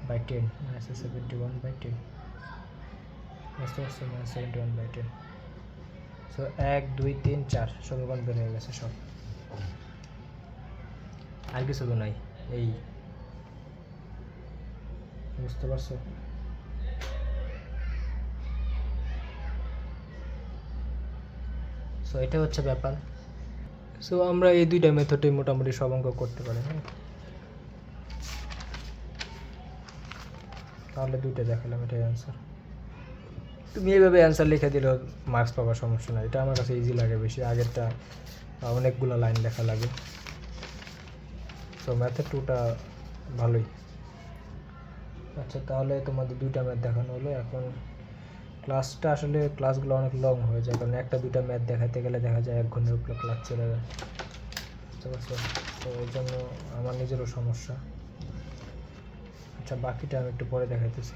-71/10। বুঝতে পারছো, -71/10। সো 1 2 3 4 সমীকরণ বের হয়ে গেছে সব, আর কিছু তো নাই। এই বুঝতে পারছো? সো এটা হচ্ছে ব্যাপার। সো আমরা এই দুইটা মেথডে মোটামুটি সব অঙ্ক করতে পারি। হ্যাঁ, তাহলে দুইটা দেখালাম, এটাই অ্যান্সার। তুমি এইভাবে অ্যান্সার লিখে দিলেও মার্কস পাবার সমস্যা নাই। এটা আমার কাছে ইজি লাগে বেশি, আগেরটা অনেকগুলো লাইন লেখা লাগে। সো ম্যাথের 2টা ভালোই। আচ্ছা, তাহলে তোমাদের দুইটা ম্যাথ দেখানো হলো। এখন ক্লাসটা আসলে ক্লাসগুলো অনেক লং হয়ে যায়, কারণ একটা দুইটা ম্যাথ দেখাতে গেলে দেখা যায় 1 ঘন্টার উপরে ক্লাস চলে যায়। বুঝতে পারছো? তো এই জন্য আমার নিজেরও সমস্যা। আচ্ছা, বাকিটা আমি একটু পরে দেখাইতেছি।